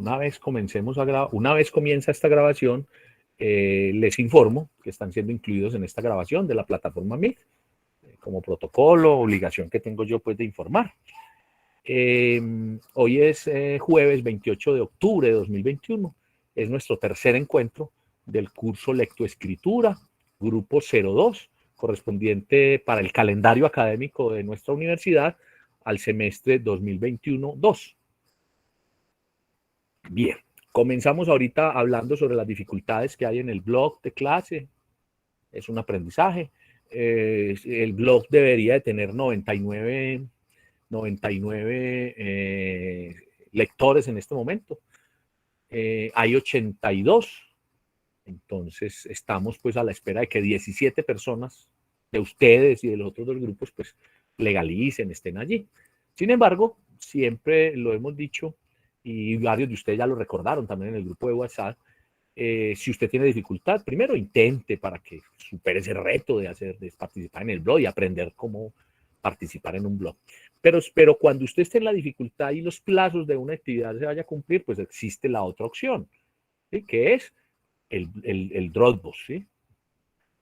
una vez comencemos a grabar, una vez comienza esta grabación, les informo que están siendo incluidos en esta grabación de la plataforma Meet, como protocolo, obligación que tengo yo pues de informar. Hoy es jueves 28 de octubre de 2021, es nuestro tercer encuentro del curso Lectoescritura, grupo 02, correspondiente para el calendario académico de nuestra universidad al semestre 2021-2. Bien, comenzamos ahorita hablando sobre las dificultades que hay en el blog de clase. Es un aprendizaje. El blog debería de tener 99 lectores en este momento. Hay 82. Entonces estamos pues a la espera de que 17 personas de ustedes y de los otros dos grupos pues legalicen, estén allí. Sin embargo, siempre lo hemos dicho y varios de ustedes ya lo recordaron también en el grupo de WhatsApp. Si usted tiene dificultad, primero intente para que supere ese reto de participar en el blog y aprender cómo participar en un blog. Pero cuando usted esté en la dificultad y los plazos de una actividad se vaya a cumplir, pues existe la otra opción, ¿sí? Que es el Dropbox, ¿sí?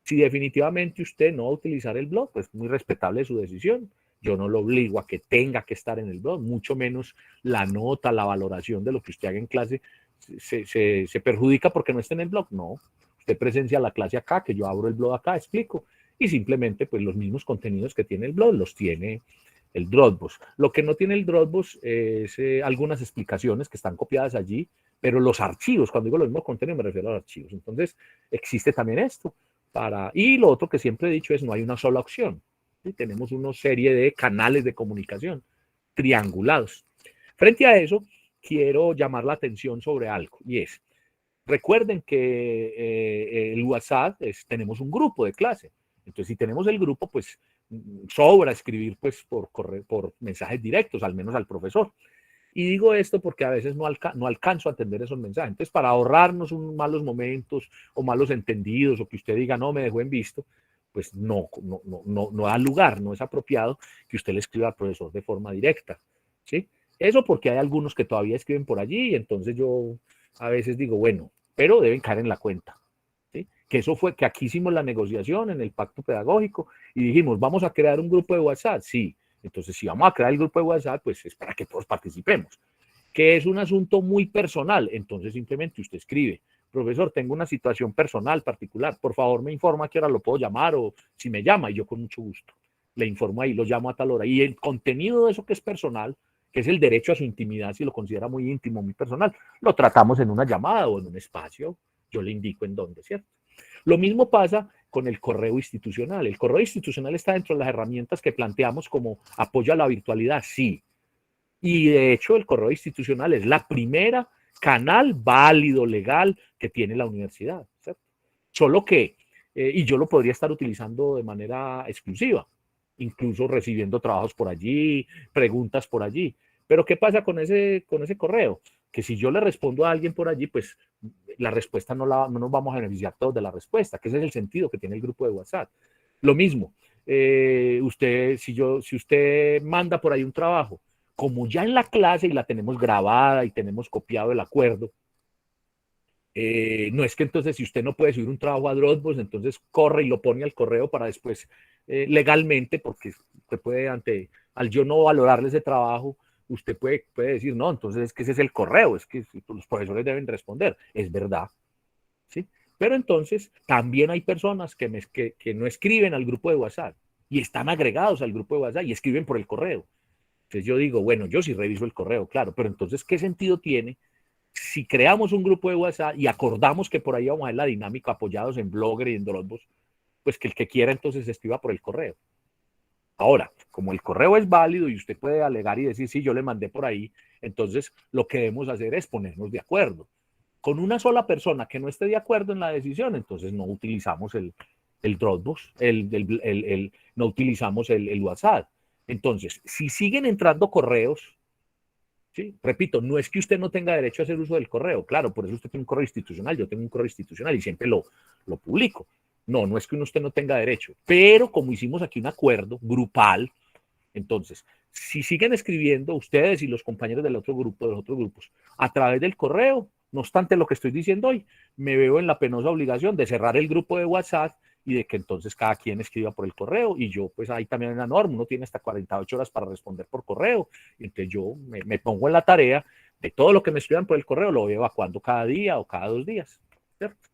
Si definitivamente usted no va a utilizar el blog, pues muy respetable su decisión. Yo no lo obligo a que tenga que estar en el blog, mucho menos la nota, la valoración de lo que usted haga en clase se perjudica porque no está en el blog. No, usted presencia la clase acá, que yo abro el blog acá, explico, y simplemente pues los mismos contenidos que tiene el blog los tiene el Dropbox. Lo que no tiene el Dropbox es algunas explicaciones que están copiadas allí, pero los archivos, cuando digo los mismos contenidos me refiero a los archivos. Entonces existe también esto. Y lo otro que siempre he dicho es no hay una sola opción. ¿Sí? Tenemos una serie de canales de comunicación triangulados. Frente a eso, quiero llamar la atención sobre algo, y es, recuerden que el WhatsApp tenemos un grupo de clase. Entonces, si tenemos el grupo, pues sobra escribir pues por mensajes directos, al menos al profesor. Y digo esto porque a veces no alcanzo a atender esos mensajes. Entonces, para ahorrarnos malos momentos o malos entendidos, o que usted diga, no, me dejó en visto, pues no da lugar, no es apropiado que usted le escriba al profesor de forma directa, ¿sí? Eso porque hay algunos que todavía escriben por allí, y entonces yo a veces digo, bueno, pero deben caer en la cuenta, ¿sí? Que eso fue, que aquí hicimos la negociación en el pacto pedagógico y dijimos, vamos a crear un grupo de WhatsApp, sí. Entonces, si vamos a crear el grupo de WhatsApp, pues es para que todos participemos. Que es un asunto muy personal, entonces simplemente usted escribe, profesor, tengo una situación personal particular, por favor me informa a qué hora lo puedo llamar, o si me llama, y yo con mucho gusto le informo ahí, lo llamo a tal hora. Y el contenido de eso que es personal, que es el derecho a su intimidad, si lo considera muy íntimo, muy personal, lo tratamos en una llamada o en un espacio, yo le indico en dónde, ¿cierto? Lo mismo pasa con el correo institucional. El correo institucional está dentro de las herramientas que planteamos como apoyo a la virtualidad, sí. Y de hecho el correo institucional es la primera canal válido, legal, que tiene la universidad, ¿cierto? Solo que, y yo lo podría estar utilizando de manera exclusiva, incluso recibiendo trabajos por allí, preguntas por allí. Pero ¿qué pasa con ese correo? Que si yo le respondo a alguien por allí, pues la respuesta no nos vamos a beneficiar todos de la respuesta, que ese es el sentido que tiene el grupo de WhatsApp. Lo mismo, si usted manda por ahí un trabajo, como ya en la clase y la tenemos grabada y tenemos copiado el acuerdo, no es que entonces si usted no puede subir un trabajo a Dropbox, entonces corre y lo pone al correo para después legalmente, porque usted puede, al yo no valorarle ese trabajo, usted puede decir, no, entonces es que ese es el correo, es que los profesores deben responder. Es verdad, ¿sí? Pero entonces también hay personas que no escriben al grupo de WhatsApp y están agregados al grupo de WhatsApp y escriben por el correo. Entonces yo digo, bueno, yo sí reviso el correo, claro, pero entonces, ¿qué sentido tiene si creamos un grupo de WhatsApp y acordamos que por ahí vamos a ver la dinámica apoyados en Blogger y en Dropbox? Pues que el que quiera entonces escriba por el correo. Ahora, como el correo es válido y usted puede alegar y decir, sí, yo le mandé por ahí, entonces lo que debemos hacer es ponernos de acuerdo. Con una sola persona que no esté de acuerdo en la decisión, entonces no utilizamos el Dropbox, no utilizamos el WhatsApp. Entonces, si siguen entrando correos, ¿sí? Repito, no es que usted no tenga derecho a hacer uso del correo, claro, por eso usted tiene un correo institucional, yo tengo un correo institucional y siempre lo publico. No, no es que usted no tenga derecho, pero como hicimos aquí un acuerdo grupal, entonces, si siguen escribiendo ustedes y los compañeros del otro grupo, de los otros grupos, a través del correo, no obstante lo que estoy diciendo hoy, me veo en la penosa obligación de cerrar el grupo de WhatsApp y de que entonces cada quien escriba por el correo, y yo pues ahí también en la norma, uno tiene hasta 48 horas para responder por correo, y entonces yo me pongo en la tarea de todo lo que me escriban por el correo, lo voy evacuando cada día o cada 2 días, ¿cierto?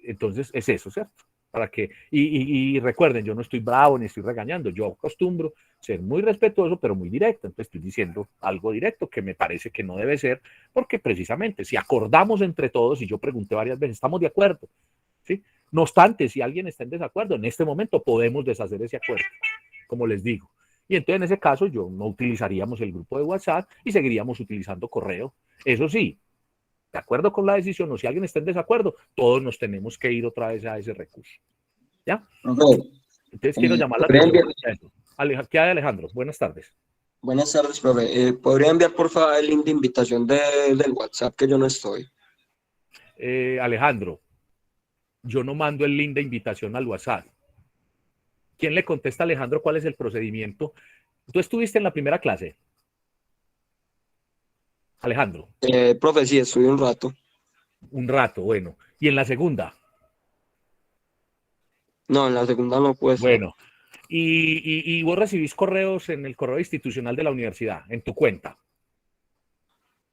Entonces es eso, ¿cierto? Para que, y recuerden, yo no estoy bravo ni estoy regañando, yo acostumbro ser muy respetuoso, pero muy directo. Entonces estoy diciendo algo directo que me parece que no debe ser, porque precisamente si acordamos entre todos, y yo pregunté varias veces, estamos de acuerdo, ¿sí? No obstante, si alguien está en desacuerdo, en este momento podemos deshacer ese acuerdo, como les digo. Y entonces en ese caso yo no utilizaríamos el grupo de WhatsApp y seguiríamos utilizando correo. Eso sí, de acuerdo con la decisión, o si alguien está en desacuerdo, todos nos tenemos que ir otra vez a ese recurso. ¿Ya? Profe, Entonces quiero llamar la ¿podría atención enviar? frente a eso. ¿Qué hay, Alejandro? Buenas tardes. Buenas tardes, profe. ¿Podría enviar, por favor, el link de invitación del WhatsApp que yo no estoy? Alejandro, yo no mando el link de invitación al WhatsApp. ¿Quién le contesta a Alejandro cuál es el procedimiento? ¿Tú estuviste en la primera clase, Alejandro? Profe, sí, estuve un rato. Un rato, bueno. ¿Y en la segunda? No, en la segunda no pude estar. Bueno. ¿Y vos recibís correos en el correo institucional de la universidad, en tu cuenta?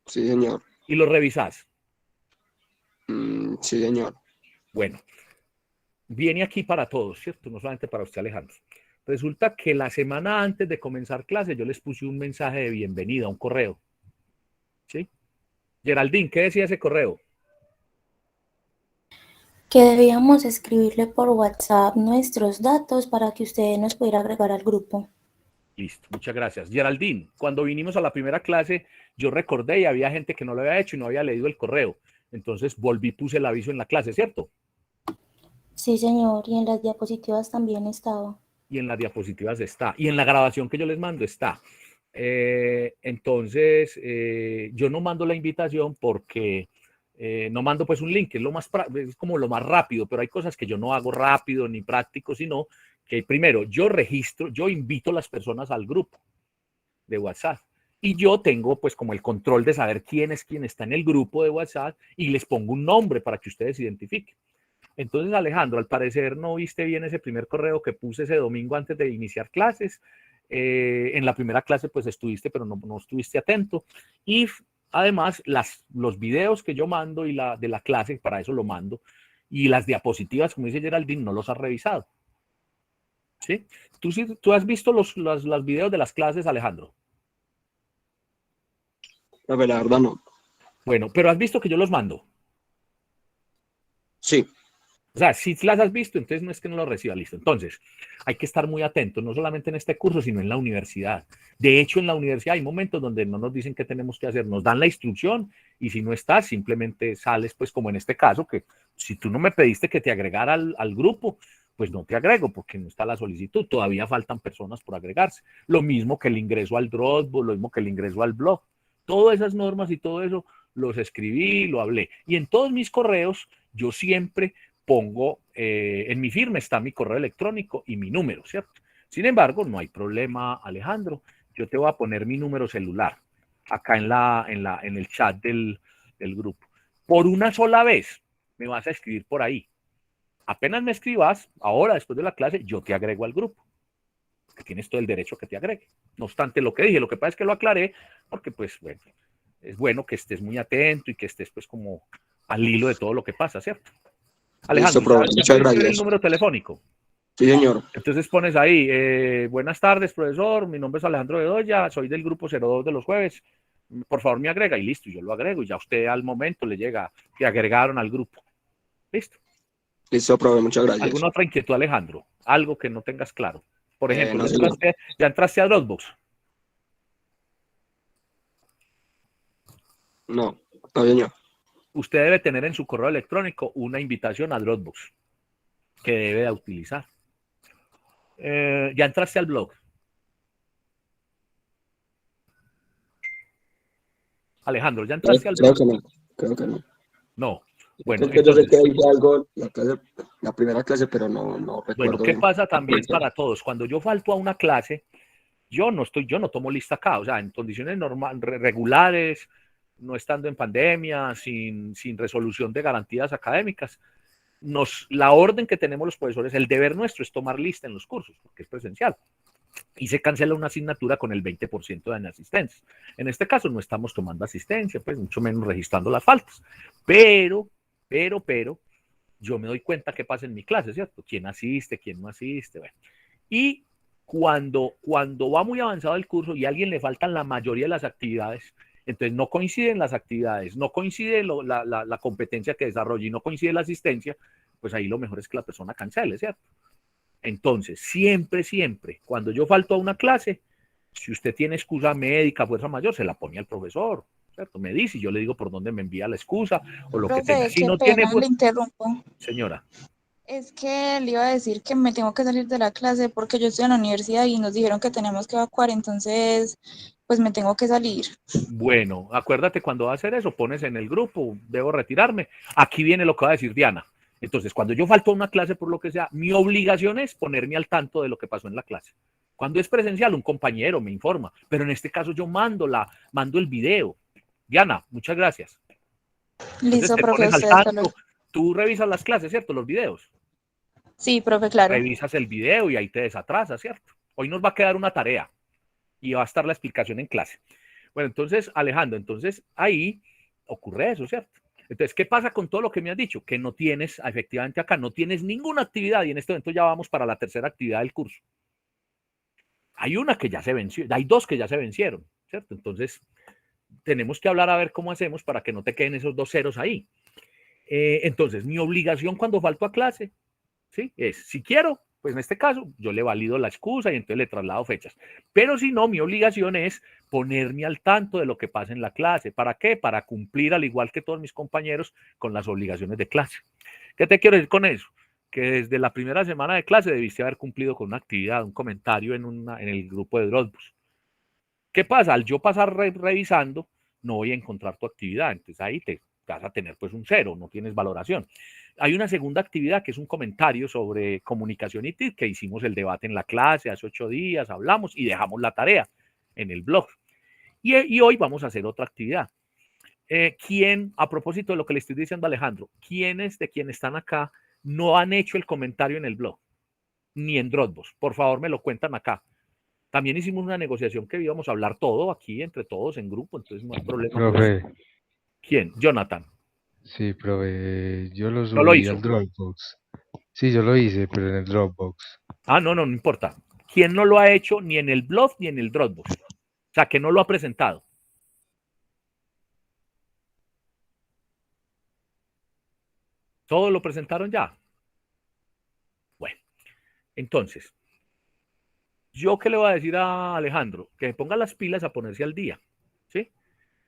Sí, señor. ¿Y los revisás? Sí, señor. Bueno, viene aquí para todos, ¿cierto? No solamente para usted, Alejandro. Resulta que la semana antes de comenzar clase yo les puse un mensaje de bienvenida, un correo. ¿Sí? Geraldine, ¿qué decía ese correo? Que debíamos escribirle por WhatsApp nuestros datos para que usted nos pudiera agregar al grupo. Listo, muchas gracias. Geraldine, cuando vinimos a la primera clase, yo recordé y había gente que no lo había hecho y no había leído el correo. Entonces volví, puse el aviso en la clase, ¿cierto? Sí, señor, y en las diapositivas también estaba. Y en las diapositivas está. Y en la grabación que yo les mando está. Entonces, yo no mando la invitación porque no mando pues un link, que es, es como lo más rápido, pero hay cosas que yo no hago rápido ni práctico, sino que primero yo registro, yo invito a las personas al grupo de WhatsApp. Y yo tengo pues como el control de saber quién es quien está en el grupo de WhatsApp y les pongo un nombre para que ustedes identifiquen. Entonces, Alejandro, al parecer no viste bien ese primer correo que puse ese domingo antes de iniciar clases. En la primera clase pues estuviste, pero no estuviste atento. Y además los videos que yo mando y de la clase, para eso lo mando, y las diapositivas, como dice Geraldine, no los has revisado. ¿Sí? ¿Tú has visto los videos de las clases, Alejandro? Profe, la verdad no. Bueno, pero has visto que yo los mando. Sí. O sea, si las has visto, entonces no es que no lo reciba, listo. Entonces, hay que estar muy atentos, no solamente en este curso, sino en la universidad. De hecho, en la universidad hay momentos donde no nos dicen qué tenemos que hacer, nos dan la instrucción y si no estás, simplemente sales, pues como en este caso, que si tú no me pediste que te agregara al grupo, pues no te agrego porque no está la solicitud, todavía faltan personas por agregarse. Lo mismo que el ingreso al Dropbox, lo mismo que el ingreso al blog. Todas esas normas y todo eso los escribí, lo hablé. Y en todos mis correos, yo siempre pongo, en mi firma está mi correo electrónico y mi número, ¿cierto? Sin embargo, no hay problema, Alejandro. Yo te voy a poner mi número celular acá en el chat del grupo. Por una sola vez me vas a escribir por ahí. Apenas me escribas, ahora después de la clase, yo te agrego al grupo. Que tienes todo el derecho que te agregue. No obstante lo que dije, lo que pasa es que lo aclaré porque, pues, bueno, es bueno que estés muy atento y que estés, pues, como al hilo de todo lo que pasa, ¿cierto? Listo, Alejandro, profe. ¿ya Muchas pudiste ver el gracias. número telefónico? Sí, señor. Entonces pones ahí, buenas tardes, profesor, mi nombre es Alejandro Bedoya, soy del grupo 02 de los jueves, por favor me agrega y listo, yo lo agrego y ya usted al momento le llega que agregaron al grupo. Listo. Listo, profe. Muchas gracias. ¿Alguna otra inquietud, Alejandro? Algo que no tengas claro. Por ejemplo, No, señor. ya entraste a Dropbox. No, no, señor. Usted debe tener en su correo electrónico una invitación a Dropbox que debe de utilizar. Ya entraste al blog. Alejandro, ¿ya entraste al Creo blog? que no. Creo que no. No. Bueno, Es que yo sé que entonces, hice algo la primera clase, pero no bueno, recuerdo ¿qué bien. pasa también para todos? Cuando yo falto a una clase, yo no tomo lista acá, o sea, en condiciones regulares, no estando en pandemia, sin resolución de garantías académicas, la orden que tenemos los profesores, el deber nuestro es tomar lista en los cursos, porque es presencial. Y se cancela una asignatura con el 20% de inasistencia. En este caso no estamos tomando asistencia, pues mucho menos registrando las faltas. Pero, yo me doy cuenta qué pasa en mi clase, ¿cierto? ¿Quién asiste, quién no asiste? Bueno. Y cuando va muy avanzado el curso y a alguien le faltan la mayoría de las actividades, entonces no coinciden las actividades, no coincide la competencia que desarrolla y no coincide la asistencia, pues ahí lo mejor es que la persona cancele, ¿cierto? Entonces, siempre, cuando yo falto a una clase, si usted tiene excusa médica, fuerza mayor, se la pone al profesor, ¿cierto? Me dice y yo le digo por dónde me envía la excusa o lo que tenga. Profe, Si qué no tiene, pena, le pues, interrumpo. señora. Es que le iba a decir que me tengo que salir de la clase porque yo estoy en la universidad y nos dijeron que tenemos que evacuar, entonces pues me tengo que salir. Bueno, acuérdate cuando va a hacer eso, pones en el grupo, debo retirarme. Aquí viene lo que va a decir Diana. Entonces, cuando yo falto a una clase por lo que sea, mi obligación es ponerme al tanto de lo que pasó en la clase. Cuando es presencial, un compañero me informa, pero en este caso yo mando el video. Diana, muchas gracias. Entonces Listo, te profe, pones al usted hasta luego. tanto, tú revisas las clases, ¿cierto? Los videos. Sí, profe, claro. Revisas el video y ahí te desatrasas, ¿cierto? Hoy nos va a quedar una tarea y va a estar la explicación en clase. Bueno, entonces, Alejandro, entonces ahí ocurre eso, ¿cierto? Entonces, ¿qué pasa con todo lo que me has dicho? Que no tienes, efectivamente acá, no tienes ninguna actividad y en este momento ya vamos para la tercera actividad del curso. Hay una que ya se venció, hay dos que ya se vencieron, ¿cierto? Entonces, tenemos que hablar a ver cómo hacemos para que no te queden esos dos ceros ahí. Entonces, mi obligación cuando falto a clase, ¿sí? Es, si quiero, pues en este caso, yo le valido la excusa y entonces le traslado fechas. Pero si no, mi obligación es ponerme al tanto de lo que pasa en la clase. ¿Para qué? Para cumplir, al igual que todos mis compañeros, con las obligaciones de clase. ¿Qué te quiero decir con eso? Que desde la primera semana de clase debiste haber cumplido con una actividad, un comentario en el grupo de Dropbox. ¿Qué pasa? Al yo pasar revisando, no voy a encontrar tu actividad. Entonces ahí te vas a tener pues un cero, no tienes valoración. Hay una segunda actividad que es un comentario sobre comunicación y TIC, que hicimos el debate en la clase hace 8 días, hablamos y dejamos la tarea en el blog. Y hoy vamos a hacer otra actividad. ¿Quién, a propósito de lo que le estoy diciendo a Alejandro, quiénes de quienes están acá no han hecho el comentario en el blog, ni en Dropbox? Por favor, me lo cuentan acá. También hicimos una negociación que íbamos a hablar todo aquí, entre todos, en grupo, entonces no hay problema por eso. Profe, ¿Quién? Jonathan. sí, profe, yo lo No lo subí al hizo. Dropbox. Sí, yo lo hice, pero en el Dropbox. Ah, no importa. ¿Quién no lo ha hecho ni en el blog ni en el Dropbox? O sea, que no lo ha presentado. ¿Todos lo presentaron ya? Bueno, entonces, ¿yo qué le voy a decir a Alejandro? Que se ponga las pilas a ponerse al día, ¿sí?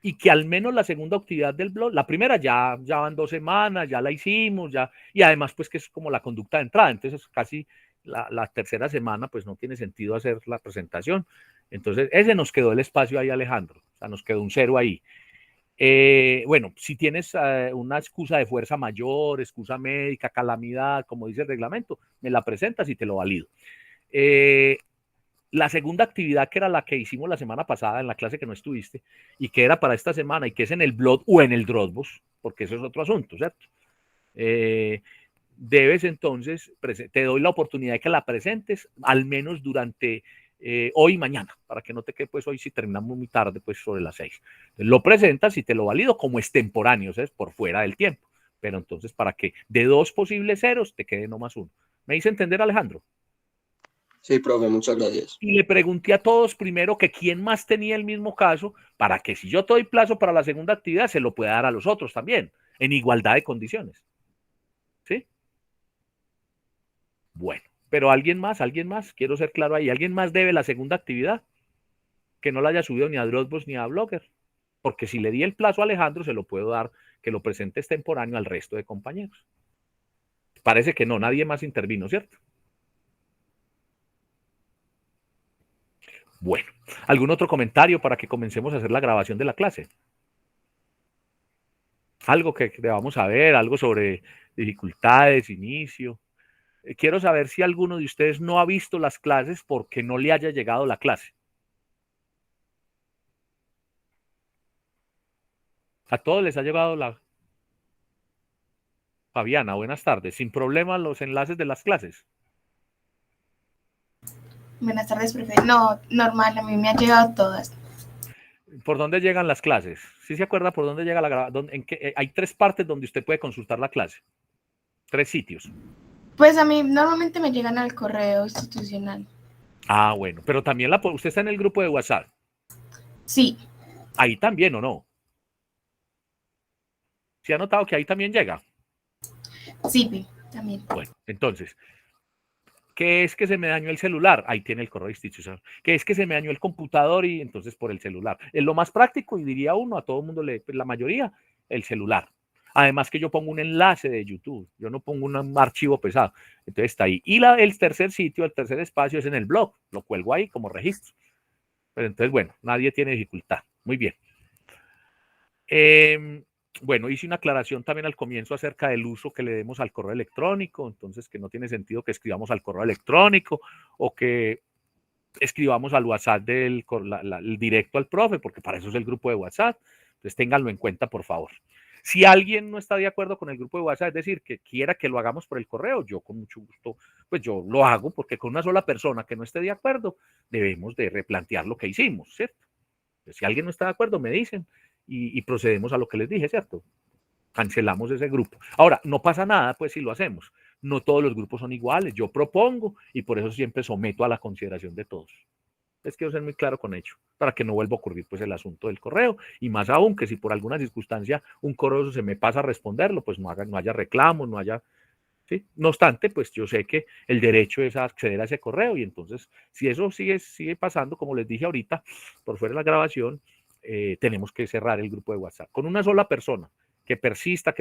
Y que al menos la segunda actividad del blog, la primera ya van 2 semanas, ya la hicimos, ya, y además pues que es como la conducta de entrada, entonces casi la tercera semana pues no tiene sentido hacer la presentación. Entonces ese nos quedó el espacio ahí, Alejandro, o sea, nos quedó un cero ahí. Bueno, si tienes una excusa de fuerza mayor, excusa médica, calamidad, como dice el reglamento, me la presentas y te lo valido. La segunda actividad, que era la que hicimos la semana pasada en la clase que no estuviste, y que era para esta semana, y que es en el blog o en el Dropbox, porque eso es otro asunto, ¿cierto? Debes entonces, te doy la oportunidad de que la presentes, al menos durante hoy y mañana, para que no te quede, pues hoy si terminamos muy tarde, pues sobre las 6. Entonces, lo presentas y te lo valido como extemporáneo, ¿sabes? Por fuera del tiempo. Pero entonces, para que de 2 posibles ceros te quede no más 1. ¿Me hice entender, Alejandro? Sí, profe, muchas gracias. Y le pregunté a todos primero que quién más tenía el mismo caso, para que si yo te doy plazo para la segunda actividad, se lo pueda dar a los otros también, en igualdad de condiciones. ¿Sí? Bueno, pero alguien más, quiero ser claro ahí, alguien más debe la segunda actividad, que no la haya subido ni a Dropbox ni a Blogger, porque si le di el plazo a Alejandro, se lo puedo dar, que lo presente extemporáneo al resto de compañeros. Parece que no, nadie más intervino, ¿cierto? Bueno, ¿algún otro comentario para que comencemos a hacer la grabación de la clase? Algo que debamos saber, algo sobre dificultades, inicio. Quiero saber si alguno de ustedes no ha visto las clases porque no le haya llegado la clase. A todos les ha llegado la... Fabiana, buenas tardes. Sin problema los enlaces de las clases. Buenas tardes, profe. No, normal, a mí me han llegado todas. ¿Por dónde llegan las clases? ¿Sí se acuerda por dónde llega la grabación? Hay 3 partes donde usted puede consultar la clase. 3 sitios. Pues a mí normalmente me llegan al correo institucional. Ah, bueno. Pero también usted está en el grupo de WhatsApp. Sí, Ahí también, ¿o no? ¿Se ha notado que ahí también llega? sí, también. Bueno, entonces, ¿qué es que se me dañó el celular? Ahí tiene el correo institucional. ¿Qué es que se me dañó el computador? Y entonces por el celular. Es lo más práctico y diría uno, a todo el mundo, la mayoría, el celular. Además que yo pongo un enlace de YouTube, yo no pongo un archivo pesado. Entonces está ahí. Y el tercer sitio, el tercer espacio es en el blog. Lo cuelgo ahí como registro. Pero entonces, bueno, nadie tiene dificultad. Muy bien. Bueno, hice una aclaración también al comienzo acerca del uso que le demos al correo electrónico, entonces que no tiene sentido que escribamos al correo electrónico o que escribamos al WhatsApp el directo al profe, porque para eso es el grupo de WhatsApp. Entonces ténganlo en cuenta, por favor. Si alguien no está de acuerdo con el grupo de WhatsApp, es decir, que quiera que lo hagamos por el correo, yo con mucho gusto, pues yo lo hago, porque con una sola persona que no esté de acuerdo, debemos de replantear lo que hicimos, ¿cierto? Entonces, si alguien no está de acuerdo, me dicen y procedemos a lo que les dije, ¿cierto? Cancelamos ese grupo. Ahora, no pasa nada, pues, si lo hacemos. No todos los grupos son iguales. Yo propongo y por eso siempre someto a la consideración de todos. Les quiero ser muy claro con ello, para que no vuelva a ocurrir pues el asunto del correo. Y más aún que si por alguna circunstancia un correo se me pasa a responderlo, pues no haya reclamos, no haya... ¿sí? No obstante, pues yo sé que el derecho es a acceder a ese correo y entonces si eso sigue pasando, como les dije ahorita, por fuera de la grabación, tenemos que cerrar el grupo de WhatsApp con una sola persona que persista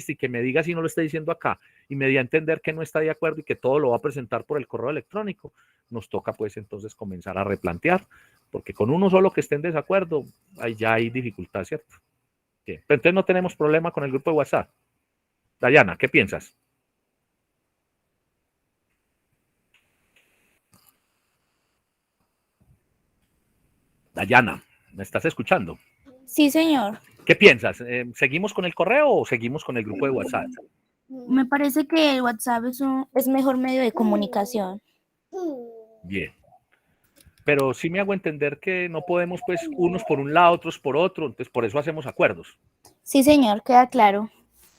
y que me diga si no lo está diciendo acá y me dé a entender que no está de acuerdo y que todo lo va a presentar por el correo electrónico. Nos toca pues entonces comenzar a replantear, porque con uno solo que esté en desacuerdo, ahí ya hay dificultad, ¿cierto? Bien. Pero entonces no tenemos problema con el grupo de WhatsApp. Dayana, ¿qué piensas? Dayana, ¿me estás escuchando? Sí, señor. ¿Qué piensas? ¿Seguimos con el correo o seguimos con el grupo de WhatsApp? Me parece que el WhatsApp es mejor medio de comunicación. Bien. Pero sí me hago entender que no podemos, pues, unos por un lado, otros por otro, entonces por eso hacemos acuerdos. Sí, señor, queda claro.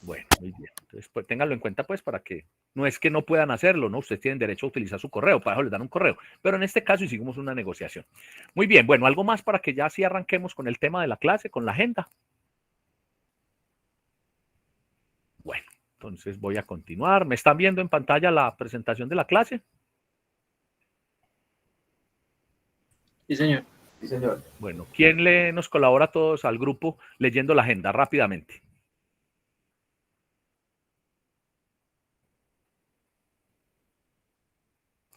Bueno, muy bien. Entonces, pues, ténganlo en cuenta, pues, para que no es que no puedan hacerlo, ¿no? Ustedes tienen derecho a utilizar su correo, para eso les dan un correo. Pero en este caso hicimos una negociación. Muy bien, bueno, algo más para que ya sí arranquemos con el tema de la clase, con la agenda. Bueno, entonces voy a continuar. ¿Me están viendo en pantalla la presentación de la clase? Sí, señor. Sí, señor. Bueno, ¿quién nos colabora a todos al grupo leyendo la agenda rápidamente?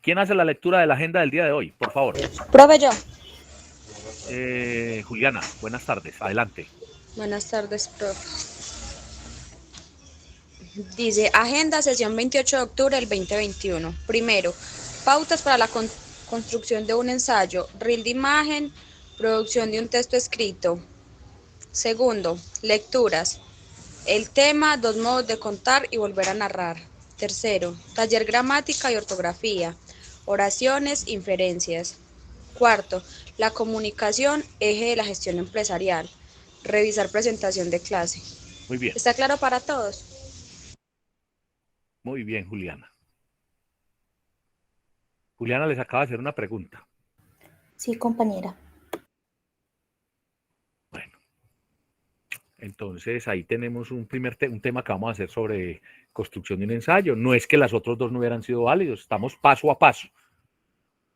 ¿Quién hace la lectura de la agenda del día de hoy? Por favor. Profe, yo. Juliana, buenas tardes. Adelante. Buenas tardes, profe. Dice, agenda, sesión 28 de octubre del 2021. Primero, pautas para la construcción de un ensayo, reel de imagen, producción de un texto escrito. Segundo, lecturas. El tema, 2 modos de contar y volver a narrar. Tercero, taller gramática y ortografía. Oraciones, inferencias. Cuarto, la comunicación, eje de la gestión empresarial. Revisar presentación de clase. Muy bien. ¿Está claro para todos? Muy bien, Juliana. Juliana les acaba de hacer una pregunta. Sí, compañera. Bueno, entonces ahí tenemos un tema que vamos a hacer sobre construcción de un ensayo. No es que las otros dos no hubieran sido válidos, estamos paso a paso.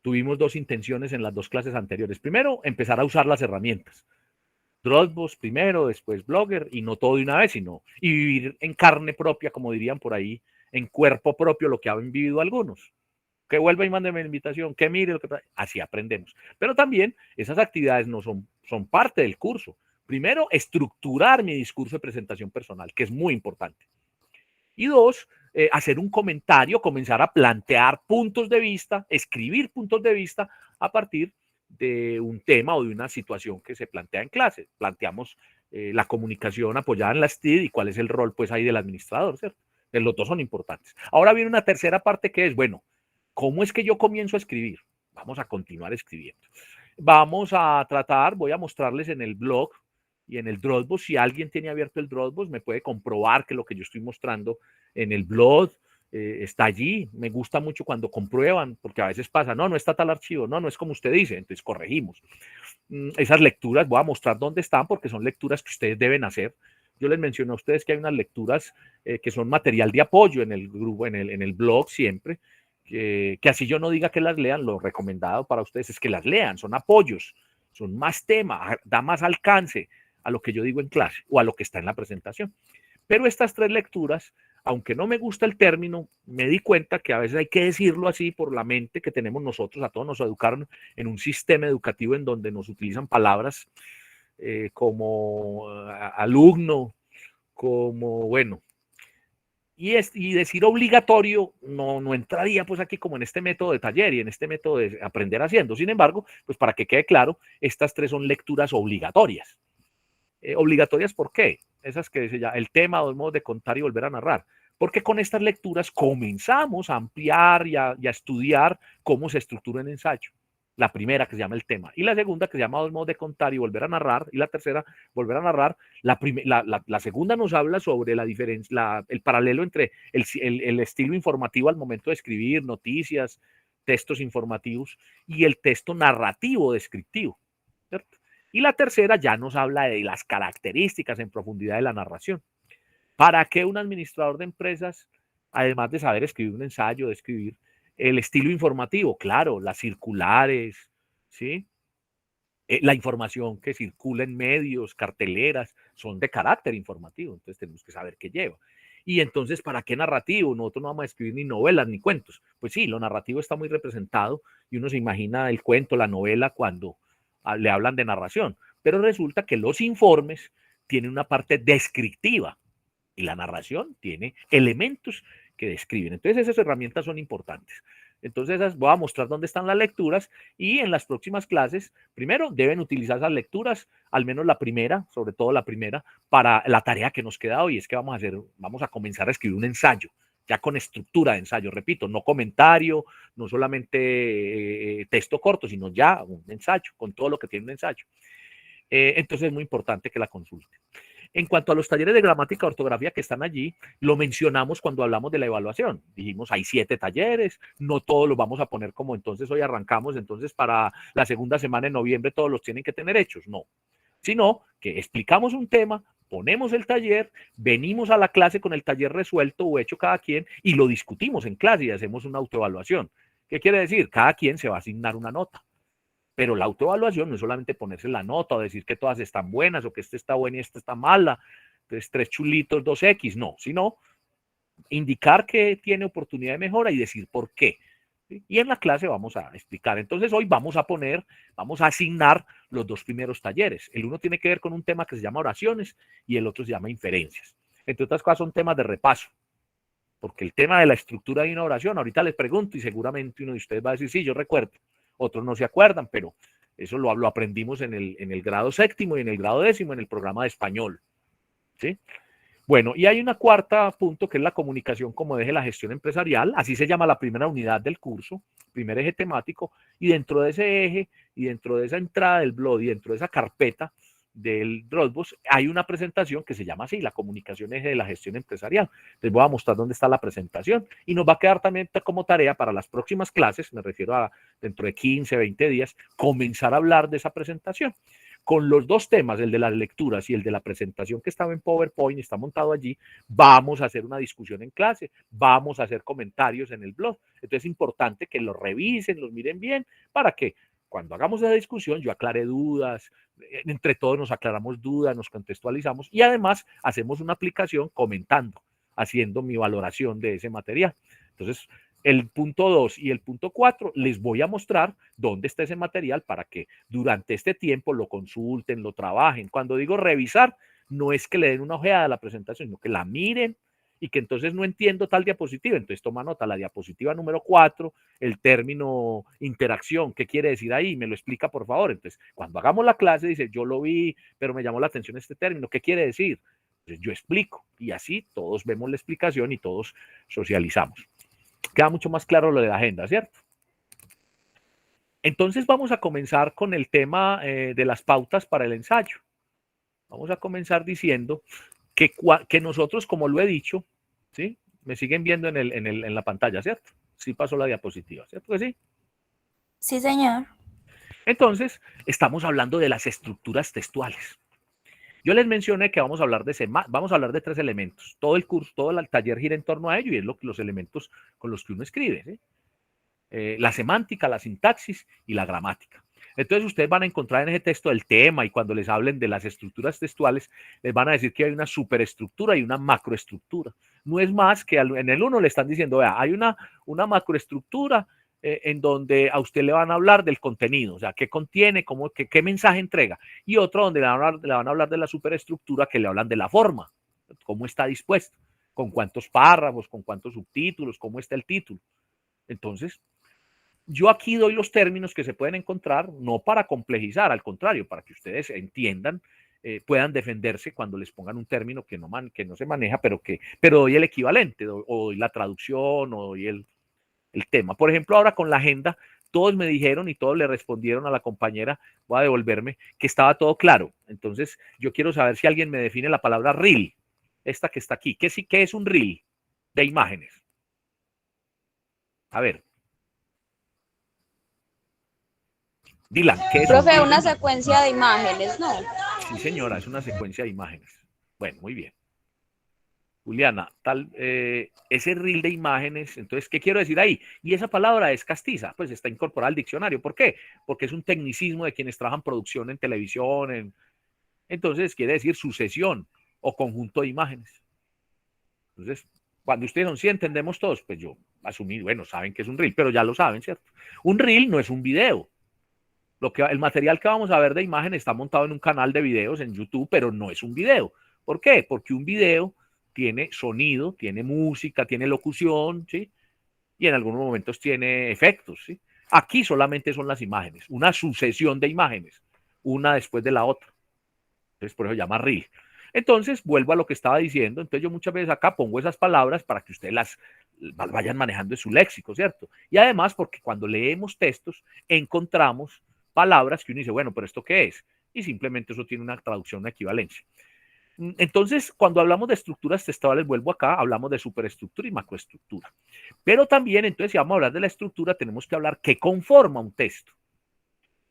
Tuvimos 2 intenciones en las 2 clases anteriores. Primero, empezar a usar las herramientas. Dropbox primero, después Blogger, y no todo de una vez, sino y vivir en carne propia, como dirían por ahí, en cuerpo propio lo que han vivido algunos. Que vuelva y mándeme la invitación, que mire lo que... Así aprendemos. Pero también esas actividades no son parte del curso. Primero, estructurar mi discurso de presentación personal, que es muy importante. Y dos, hacer un comentario, comenzar a plantear puntos de vista, escribir puntos de vista a partir de un tema o de una situación que se plantea en clase. Planteamos la comunicación apoyada en la STID y cuál es el rol pues ahí del administrador, ¿cierto? Los dos son importantes. Ahora viene una tercera parte que es, bueno, ¿cómo es que yo comienzo a escribir? Vamos a continuar escribiendo. Vamos a tratar, voy a mostrarles en el blog y en el Dropbox, si alguien tiene abierto el Dropbox, me puede comprobar que lo que yo estoy mostrando en el blog está allí. Me gusta mucho cuando comprueban, porque a veces pasa, no está tal archivo, no es como usted dice, entonces corregimos. Esas lecturas, voy a mostrar dónde están, porque son lecturas que ustedes deben hacer. Yo les mencioné a ustedes que hay unas lecturas que son material de apoyo en el grupo, en el blog siempre, que así yo no diga que las lean, lo recomendado para ustedes es que las lean, son apoyos, son más tema, da más alcance a lo que yo digo en clase o a lo que está en la presentación. Pero estas tres lecturas, aunque no me gusta el término, me di cuenta que a veces hay que decirlo así por la mente que tenemos nosotros, a todos nos educaron en un sistema educativo en donde nos utilizan palabras como alumno, como bueno, y decir obligatorio no entraría pues aquí como en este método de taller y en este método de aprender haciendo. Sin embargo, pues para que quede claro, estas tres son lecturas obligatorias. ¿Obligatorias por qué? Esas que dice ya, el tema, dos modos de contar y volver a narrar. Porque con estas lecturas comenzamos a ampliar y a estudiar cómo se estructura un ensayo. La primera, que se llama el tema, y la segunda, que se llama dos modos de contar y volver a narrar, y la tercera, volver a narrar. La segunda nos habla sobre la diferencia, el paralelo entre el estilo informativo al momento de escribir noticias, textos informativos, y el texto narrativo descriptivo, ¿cierto? Y la tercera ya nos habla de las características en profundidad de la narración. ¿Para qué un administrador de empresas, además de saber escribir un ensayo, de escribir el estilo informativo? Claro, las circulares, ¿sí? La información que circula en medios, carteleras, son de carácter informativo, entonces tenemos que saber qué lleva. Y entonces, ¿para qué narrativo? Nosotros no vamos a escribir ni novelas ni cuentos. Pues sí, lo narrativo está muy representado y uno se imagina el cuento, la novela cuando le hablan de narración, pero resulta que los informes tienen una parte descriptiva y la narración tiene elementos que describen. Entonces esas herramientas son importantes. Entonces voy a mostrar dónde están las lecturas y en las próximas clases, primero deben utilizar esas lecturas, al menos la primera, sobre todo la primera, para la tarea que nos queda hoy, es que vamos a comenzar a escribir un ensayo, ya con estructura de ensayo, repito, no comentario, no solamente texto corto, sino ya un ensayo, con todo lo que tiene un ensayo. Entonces es muy importante que la consulte. En cuanto a los talleres de gramática y ortografía que están allí, lo mencionamos cuando hablamos de la evaluación. Dijimos, hay 7 talleres, no todos los vamos a poner como entonces hoy arrancamos, entonces para la segunda semana de noviembre todos los tienen que tener hechos. No, sino que explicamos un tema, ponemos el taller, venimos a la clase con el taller resuelto o hecho cada quien y lo discutimos en clase y hacemos una autoevaluación. ¿Qué quiere decir? Cada quien se va a asignar una nota. Pero la autoevaluación no es solamente ponerse la nota o decir que todas están buenas o que esta está buena y esta está mala, entonces 3 chulitos, 2X, no, sino indicar que tiene oportunidad de mejora y decir por qué. Y en la clase vamos a explicar. Entonces hoy vamos a asignar los 2 primeros talleres. El uno tiene que ver con un tema que se llama oraciones y el otro se llama inferencias. Entre otras cosas son temas de repaso, porque el tema de la estructura de una oración, ahorita les pregunto y seguramente uno de ustedes va a decir, sí, yo recuerdo. Otros no se acuerdan, pero eso lo aprendimos en el grado 7º y en el grado 10º en el programa de español, ¿sí? Bueno, y hay una cuarta punto que es la comunicación como eje de la gestión empresarial, así se llama la primera unidad del curso, primer eje temático, y dentro de ese eje y dentro de esa entrada del blog y dentro de esa carpeta del Dropbox hay una presentación que se llama así, la comunicación eje de la gestión empresarial. Les voy a mostrar dónde está la presentación y nos va a quedar también como tarea para las próximas clases, me refiero a dentro de 15, 20 días, comenzar a hablar de esa presentación. Con los 2 temas, el de las lecturas y el de la presentación que estaba en PowerPoint, está montado allí, vamos a hacer una discusión en clase, vamos a hacer comentarios en el blog. Entonces es importante que los revisen, los miren bien, para que cuando hagamos esa discusión yo aclare dudas, entre todos nos aclaramos dudas, nos contextualizamos y además hacemos una aplicación comentando, haciendo mi valoración de ese material. Entonces, el punto 2 y el punto 4 les voy a mostrar dónde está ese material para que durante este tiempo lo consulten, lo trabajen. Cuando digo revisar, no es que le den una ojeada a la presentación, sino que la miren y que entonces no entiendo tal diapositiva. Entonces toma nota, la diapositiva número 4, el término interacción, ¿qué quiere decir ahí? Me lo explica, por favor. Entonces, cuando hagamos la clase, dice, yo lo vi, pero me llamó la atención este término, ¿qué quiere decir? Entonces, yo explico y así todos vemos la explicación y todos socializamos. Queda mucho más claro lo de la agenda, ¿cierto? Entonces vamos a comenzar con el tema de las pautas para el ensayo. Vamos a comenzar diciendo que nosotros, como lo he dicho, ¿sí? Me siguen viendo en la pantalla, ¿cierto? Sí pasó la diapositiva, ¿cierto que sí? Sí, señor. Entonces, estamos hablando de las estructuras textuales. Yo les mencioné que vamos a hablar de 3 elementos. Todo el curso, todo el taller gira en torno a ello y es los elementos con los que uno escribe, ¿sí? La semántica, la sintaxis y la gramática. Entonces ustedes van a encontrar en ese texto el tema y cuando les hablen de las estructuras textuales, les van a decir que hay una superestructura y una macroestructura. No es más que en el uno le están diciendo, vea, hay una macroestructura en donde a usted le van a hablar del contenido, o sea, qué contiene, qué mensaje entrega. Y otro donde le van a hablar de la superestructura que le hablan de la forma, cómo está dispuesto, con cuántos párrafos, con cuántos subtítulos, cómo está el título. Entonces, yo aquí doy los términos que se pueden encontrar, no para complejizar, al contrario, para que ustedes entiendan, puedan defenderse cuando les pongan un término que no se maneja, pero doy el equivalente, o doy la traducción, o doy el tema. Por ejemplo, ahora con la agenda, todos me dijeron y todos le respondieron a la compañera, voy a devolverme, que estaba todo claro. Entonces, yo quiero saber si alguien me define la palabra reel, esta que está aquí. ¿Qué es un reel de imágenes? A ver. Dylan, ¿qué es un Profe, reel? una secuencia de imágenes, ¿no? Sí, señora, es una secuencia de imágenes. Bueno, muy bien. Juliana, ese reel de imágenes, entonces, ¿qué quiero decir ahí? Y esa palabra es castiza, pues está incorporada al diccionario. ¿Por qué? Porque es un tecnicismo de quienes trabajan producción en televisión. Entonces, quiere decir sucesión o conjunto de imágenes. Entonces, cuando ustedes son, sí, entendemos todos, pues yo asumí, bueno, saben que es un reel, pero ya lo saben, ¿cierto? Un reel no es un video. El material que vamos a ver de imagen está montado en un canal de videos en YouTube, pero no es un video. ¿Por qué? Porque un video tiene sonido, tiene música, tiene locución, ¿sí? Y en algunos momentos tiene efectos, ¿sí? Aquí solamente son las imágenes, una sucesión de imágenes, una después de la otra. Entonces, por eso se llama reel. Entonces, vuelvo a lo que estaba diciendo. Entonces, yo muchas veces acá pongo esas palabras para que ustedes las vayan manejando en su léxico, ¿cierto? Y además, porque cuando leemos textos, encontramos palabras que uno dice, bueno, pero ¿esto qué es? Y simplemente eso tiene una traducción, una equivalencia. Entonces, cuando hablamos de estructuras textuales, vuelvo acá, hablamos de superestructura y macroestructura. Pero también, entonces, si vamos a hablar de la estructura, tenemos que hablar qué conforma un texto.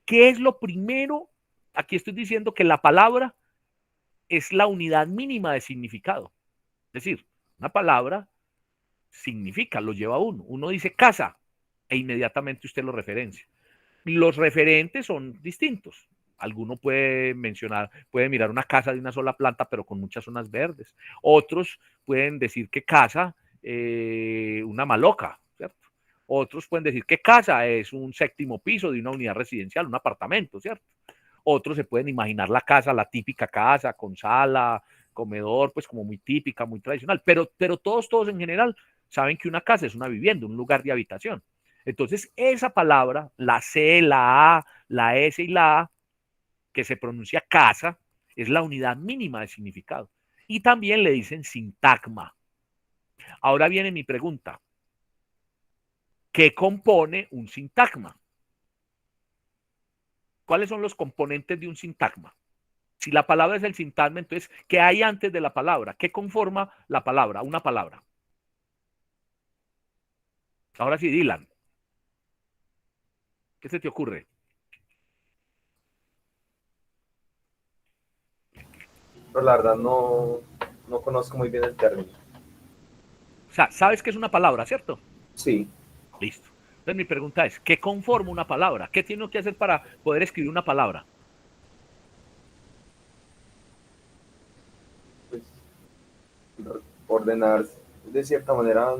¿Qué es lo primero? Aquí estoy diciendo que la palabra es la unidad mínima de significado. Es decir, una palabra significa, lo lleva uno. Uno dice casa e inmediatamente usted lo referencia. Los referentes son distintos. Alguno puede mirar una casa de una sola planta, pero con muchas zonas verdes. Otros pueden decir que casa, una maloca, ¿cierto? Otros pueden decir que casa es un 7º piso de una unidad residencial, un apartamento, ¿cierto? Otros se pueden imaginar la casa, la típica casa, con sala, comedor, pues como muy típica, muy tradicional. Pero todos en general saben que una casa es una vivienda, un lugar de habitación. Entonces, esa palabra, la C, la A, la S y la A, que se pronuncia casa, es la unidad mínima de significado. Y también le dicen sintagma. Ahora viene mi pregunta. ¿Qué compone un sintagma? ¿Cuáles son los componentes de un sintagma? Si la palabra es el sintagma, entonces, ¿qué hay antes de la palabra? ¿Qué conforma la palabra? Una palabra. Ahora sí, Dylan. ¿Qué se te ocurre? Pero la verdad no conozco muy bien el término. O sea, sabes que es una palabra, ¿cierto? Sí. Listo. Entonces mi pregunta es, ¿qué conforma una palabra? ¿Qué tiene que hacer para poder escribir una palabra? Pues, ordenar de cierta manera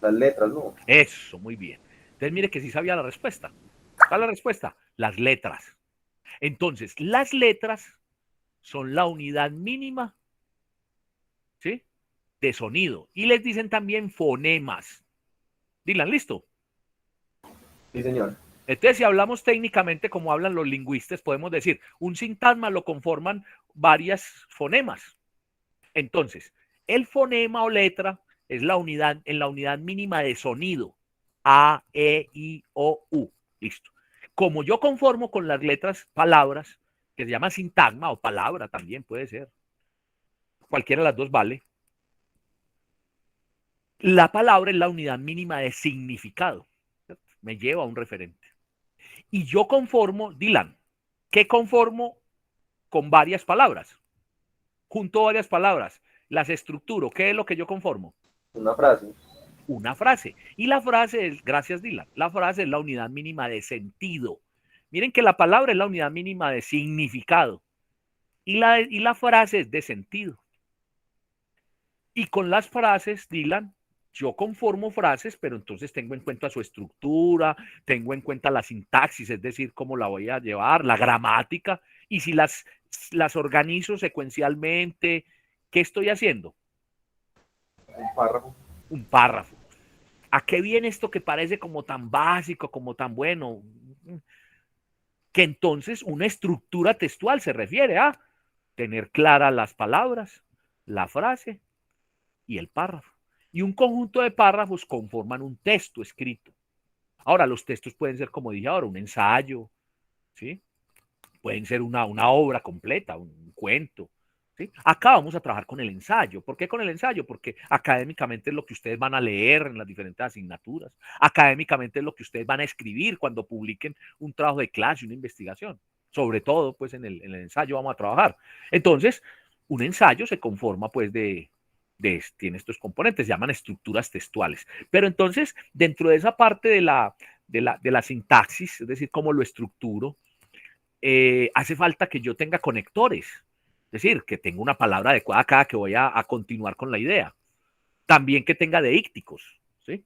Las letras, ¿no? Eso, muy bien. Entonces, mire que sí sabía la respuesta. ¿Cuál es la respuesta? Las letras. Entonces, las letras son la unidad mínima, ¿sí?, de sonido. Y les dicen también fonemas. Dylan, ¿listo? Sí, señor. Entonces, si hablamos técnicamente como hablan los lingüistas, podemos decir, un sintagma lo conforman varias fonemas. Entonces, el fonema o letra es la unidad, en la unidad mínima de sonido. A, E, I, O, U. Listo. Como yo conformo con las letras palabras, que se llama sintagma o palabra también puede ser, cualquiera de las dos vale, la palabra es la unidad mínima de significado. ¿Cierto? Me lleva a un referente. Y yo conformo, Dylan, ¿qué conformo con varias palabras? Junto a varias palabras, las estructuro. ¿Qué es lo que yo conformo? Una frase. Una frase. Y la frase es, gracias Dylan, la frase es la unidad mínima de sentido. Miren que la palabra es la unidad mínima de significado. Y la frase es de sentido. Y con las frases, Dylan, yo conformo frases, pero entonces tengo en cuenta su estructura, tengo en cuenta la sintaxis, es decir, cómo la voy a llevar, la gramática, y si las organizo secuencialmente, ¿qué estoy haciendo? Un párrafo. Un párrafo. ¿A qué viene esto que parece como tan básico, como tan bueno? Que entonces una estructura textual se refiere a tener claras las palabras, la frase y el párrafo. Y un conjunto de párrafos conforman un texto escrito. Ahora, los textos pueden ser, como dije ahora, un ensayo, ¿sí? Pueden ser una obra completa, un cuento, ¿sí? Acá vamos a trabajar con el ensayo. ¿Por qué con el ensayo? Porque académicamente es lo que ustedes van a leer en las diferentes asignaturas. Académicamente es lo que ustedes van a escribir cuando publiquen un trabajo de clase, una investigación. Sobre todo, pues en el ensayo vamos a trabajar. Entonces, un ensayo se conforma, pues, tiene estos componentes, se llaman estructuras textuales. Pero entonces, dentro de esa parte de la sintaxis, es decir, cómo lo estructuro, hace falta que yo tenga conectores, es decir, que tenga una palabra adecuada cada que voy a continuar con la idea. También que tenga deícticos, ¿sí?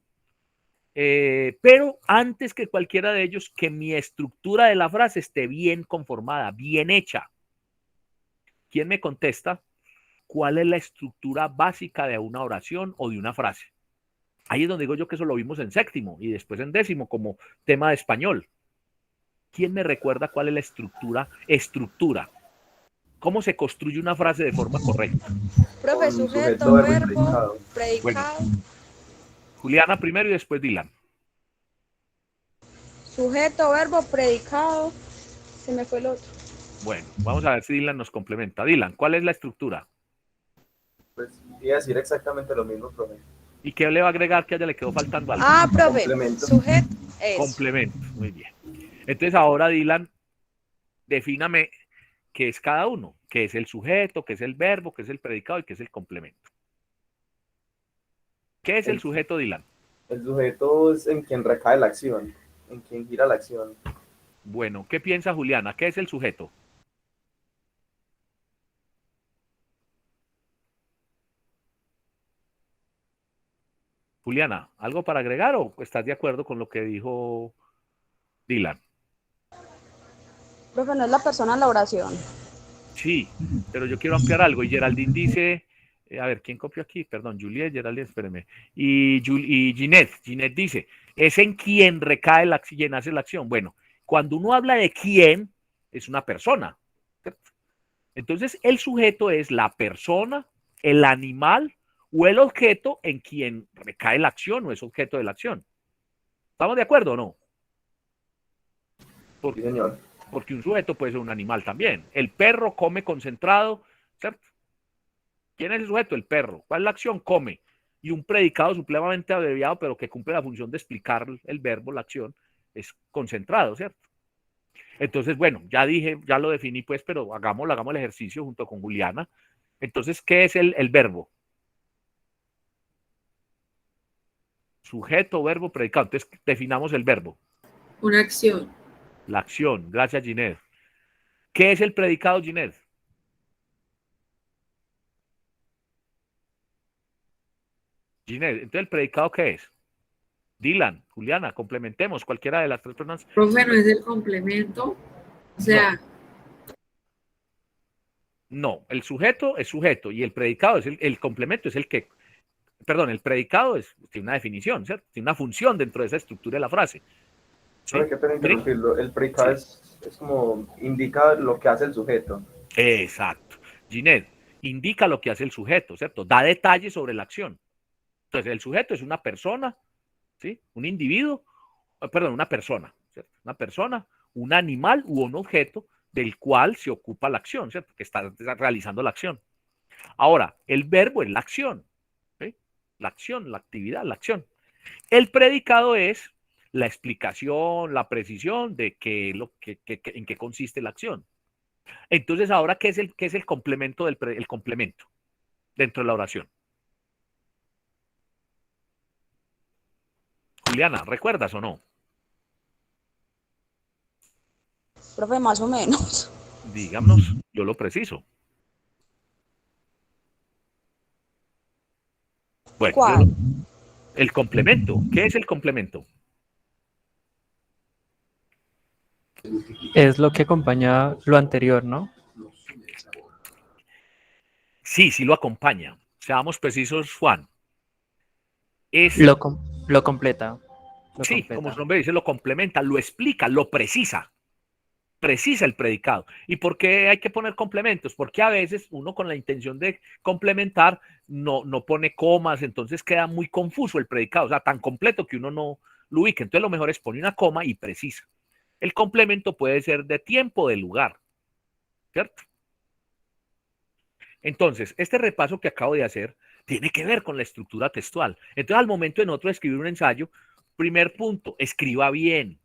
Pero antes que cualquiera de ellos, que mi estructura de la frase esté bien conformada, bien hecha. ¿Quién me contesta? ¿Cuál es la estructura básica de una oración o de una frase? Ahí es donde digo yo que eso lo vimos en séptimo y después en décimo como tema de español. ¿Quién me recuerda cuál es la estructura? Estructura. ¿Cómo se construye una frase de forma correcta? Profe, Con sujeto, verbo, predicado. predicado. Bueno, Juliana primero y después Dylan. Sujeto, verbo, predicado. Se me fue el otro. Bueno, vamos a ver si Dylan nos complementa. Dylan, ¿cuál es la estructura? Pues iba a decir exactamente lo mismo, profe. ¿Y qué le va a agregar que a ella le quedó faltando algo? Ah, profe. Complemento. Sujeto. Eso. Complemento. Muy bien. Entonces ahora, Dylan, defíname qué es cada uno, qué es el sujeto, qué es el verbo, qué es el predicado y qué es el complemento. ¿Qué es el sujeto, Dylan? El sujeto es en quien recae la acción, en quien gira la acción. Bueno, ¿qué piensa Juliana? ¿Qué es el sujeto? Juliana, ¿algo para agregar o estás de acuerdo con lo que dijo Dylan? Profe, no es la persona en la oración. Sí, pero yo quiero ampliar algo. Y Geraldine dice, a ver, ¿quién copió aquí? Perdón, Juliet, Geraldine, espéreme. Y Ginette dice, es en quien recae quien hace la acción. Bueno, cuando uno habla de quién, es una persona, ¿cierto? Entonces, el sujeto es la persona, el animal o el objeto en quien recae la acción o es objeto de la acción. ¿Estamos de acuerdo o no? Sí, señor. Porque un sujeto puede ser un animal también. El perro come concentrado, ¿cierto? ¿Quién es el sujeto? El perro. ¿Cuál es la acción? Come. Y un predicado supremamente abreviado, pero que cumple la función de explicar el verbo, la acción, es concentrado, ¿cierto? Entonces, bueno, ya dije, ya lo definí, pues, pero hagamos el ejercicio junto con Juliana. Entonces, ¿qué es el verbo? Sujeto, verbo, predicado. Entonces, definamos el verbo. Una acción. La acción. Gracias, Ginette. ¿Qué es el predicado, Ginette? Ginette, entonces, ¿el predicado qué es? Dylan, Juliana, complementemos cualquiera de las tres personas. Profe, ¿no es el complemento? O sea, No, el sujeto es sujeto y el predicado es el complemento es el que, perdón, el predicado tiene una definición, ¿cierto? Tiene una función dentro de esa estructura de la frase. ¿Sí? No, qué pena interrumpirlo. El predicado es como indica lo que hace el sujeto. Exacto. Ginette, indica lo que hace el sujeto, ¿cierto? Da detalles sobre la acción. Entonces, el sujeto es una persona, ¿sí? Un individuo, perdón, una persona, ¿cierto? Una persona, un animal u un objeto del cual se ocupa la acción, ¿cierto? Que está realizando la acción. Ahora, el verbo es la acción, ¿sí? La acción, la actividad, la acción. El predicado es la explicación, la precisión de en qué consiste la acción. Entonces, ahora, ¿qué es el complemento el complemento dentro de la oración? Juliana, ¿recuerdas o no? Profe, más o menos. Díganos, yo lo preciso. Bueno, ¿Cuál? el complemento. ¿Qué es el complemento? Es lo que acompaña lo anterior, ¿no? Sí lo acompaña. Seamos precisos, Juan. Es, Lo completa. sí, como su nombre dice, lo complementa, lo explica, lo precisa. Precisa el predicado. ¿Y por qué hay que poner complementos? Porque a veces uno con la intención de complementar no pone comas, entonces queda muy confuso el predicado, o sea, tan completo que uno no lo ubique. Entonces lo mejor es poner una coma y precisa. El complemento puede ser de tiempo, de lugar, ¿cierto? Entonces, este repaso que acabo de hacer tiene que ver con la estructura textual. Entonces, al momento de nosotros escribir un ensayo, primer punto, escriba bien.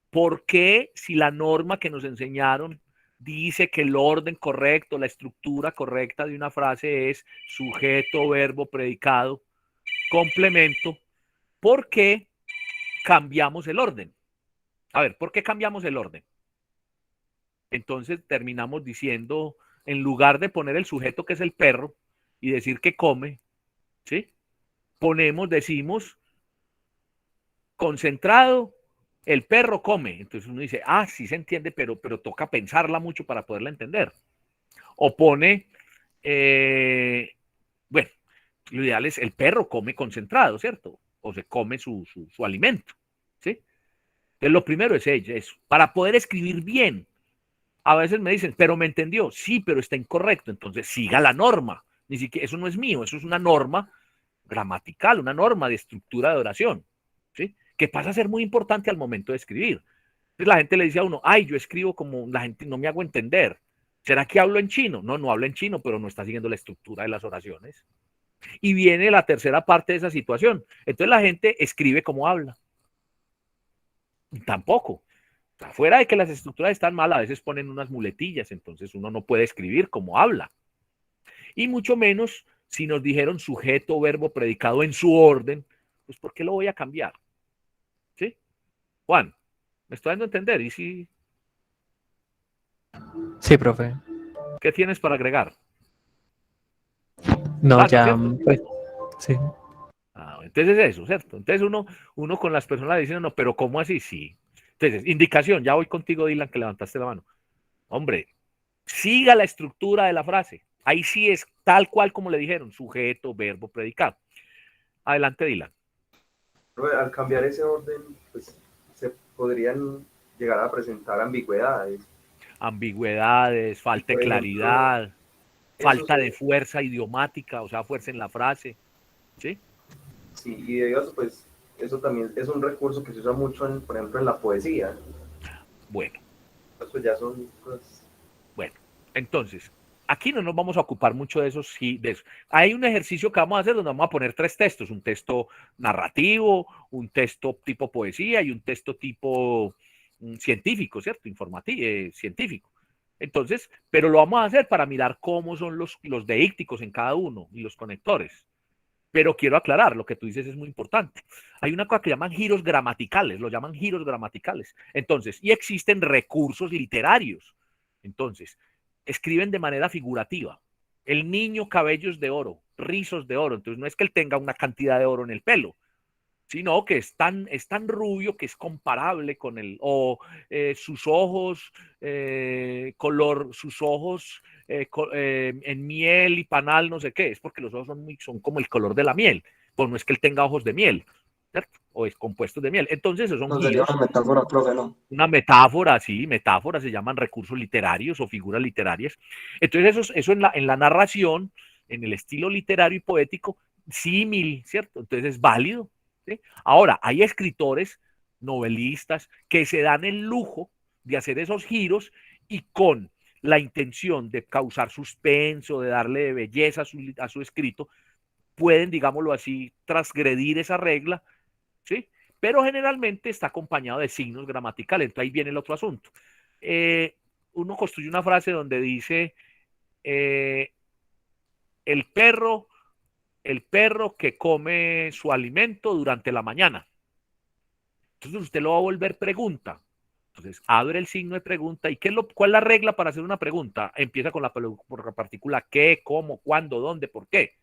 ¿Por qué si la norma que nos enseñaron dice que el orden correcto, la estructura correcta de una frase es sujeto, verbo, predicado, complemento? ¿Por qué cambiamos el orden? A ver, ¿por qué cambiamos el orden? Entonces terminamos diciendo, en lugar de poner el sujeto que es el perro y decir que come, ¿sí? Decimos, concentrado, el perro come. Entonces uno dice, sí se entiende, pero toca pensarla mucho para poderla entender. O pone, bueno, lo ideal es el perro come concentrado, ¿cierto? O se come su alimento, ¿sí? Entonces lo primero es eso. Para poder escribir bien, a veces me dicen, pero me entendió. Sí, pero está incorrecto. Entonces siga la norma. Ni siquiera, eso no es mío, eso es una norma gramatical, una norma de estructura de oración, ¿sí? Que pasa a ser muy importante al momento de escribir. Entonces la gente le dice a uno, yo escribo como la gente, no me hago entender. ¿Será que hablo en chino? No hablo en chino, pero no está siguiendo la estructura de las oraciones. Y viene la tercera parte de esa situación. Entonces la gente escribe como habla. Tampoco. Fuera de que las estructuras están mal, a veces ponen unas muletillas, entonces uno no puede escribir como habla. Y mucho menos si nos dijeron sujeto, verbo, predicado en su orden, pues ¿por qué lo voy a cambiar? ¿Sí? Juan, ¿me estoy dando a entender? ¿Y si... Sí, profe. ¿Qué tienes para agregar? No, ya, pues, sí. Entonces es eso, ¿cierto? Entonces uno con las personas le dice, no, pero ¿cómo así? Sí. Entonces, indicación, ya voy contigo, Dylan, que levantaste la mano. Hombre, siga la estructura de la frase. Ahí sí es tal cual como le dijeron, sujeto, verbo, predicado. Adelante, Dylan. Al cambiar ese orden, pues se podrían llegar a presentar ambigüedades. Ambigüedades, falta de claridad, falta de fuerza idiomática, o sea, fuerza en la frase. ¿Sí? Sí, y debido a eso, pues, eso también es un recurso que se usa mucho, por ejemplo, en la poesía. Bueno. Pues ya son cosas... Bueno, entonces, aquí no nos vamos a ocupar mucho de eso, sí, de eso. Hay un ejercicio que vamos a hacer donde vamos a poner 3 textos, un texto narrativo, un texto tipo poesía y un texto tipo científico, ¿cierto? Informativo, científico. Entonces, pero lo vamos a hacer para mirar cómo son los deícticos en cada uno y los conectores. Pero quiero aclarar, lo que tú dices es muy importante. Hay una cosa que llaman giros gramaticales, lo llaman giros gramaticales. Entonces, y existen recursos literarios. Entonces, escriben de manera figurativa. El niño cabellos de oro, rizos de oro. Entonces, no es que él tenga una cantidad de oro en el pelo, sino que es tan rubio que es comparable con o sus ojos, sus ojos en miel y panal, no sé qué, es porque los ojos son como el color de la miel, pues no es que él tenga ojos de miel, ¿cierto? O es compuestos de miel. Entonces, esos son No sería giros. una metáfora, profe, ¿no? Una metáfora, sí, metáforas se llaman recursos literarios o figuras literarias. Entonces, eso en la narración, en el estilo literario y poético, símil, ¿cierto? Entonces es válido. ¿Sí? Ahora, hay escritores, novelistas, que se dan el lujo de hacer esos giros y con la intención de causar suspenso, de darle belleza a su escrito, pueden, digámoslo así, transgredir esa regla, ¿sí? Pero generalmente está acompañado de signos gramaticales. Entonces ahí viene el otro asunto. Uno construye una frase donde dice, el perro que come su alimento durante la mañana. Entonces usted lo va a volver pregunta. Entonces abre el signo de pregunta. ¿Y cuál es la regla para hacer una pregunta? Empieza con la partícula qué, cómo, cuándo, dónde, por qué.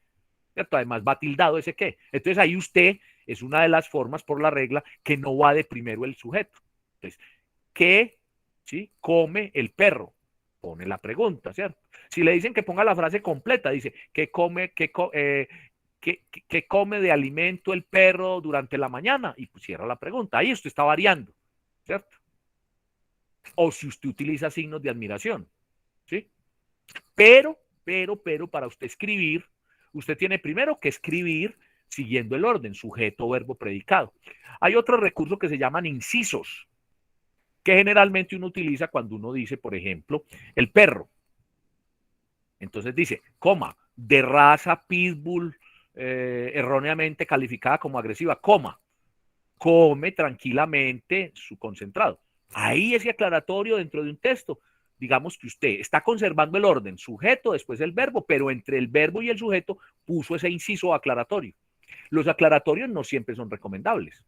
¿Cierto? Además va tildado ese qué. Entonces ahí usted es una de las formas por la regla que no va de primero el sujeto. Entonces, ¿qué, sí, come el perro? Pone la pregunta, ¿cierto? Si le dicen que ponga la frase completa, dice, ¿qué come, qué come de alimento el perro durante la mañana? Y pues cierra la pregunta. Ahí usted está variando, ¿cierto? O si usted utiliza signos de admiración, ¿sí? Pero, para usted escribir, usted tiene primero que escribir siguiendo el orden, sujeto, verbo, predicado. Hay otro recurso que se llaman incisos, que generalmente uno utiliza cuando uno dice, por ejemplo, el perro. Entonces dice, coma, de raza pitbull, erróneamente calificada como agresiva, coma, come tranquilamente su concentrado. Ahí ese aclaratorio dentro de un texto. Digamos que usted está conservando el orden, sujeto, después el verbo, pero entre el verbo y el sujeto puso ese inciso aclaratorio. Los aclaratorios no siempre son recomendables.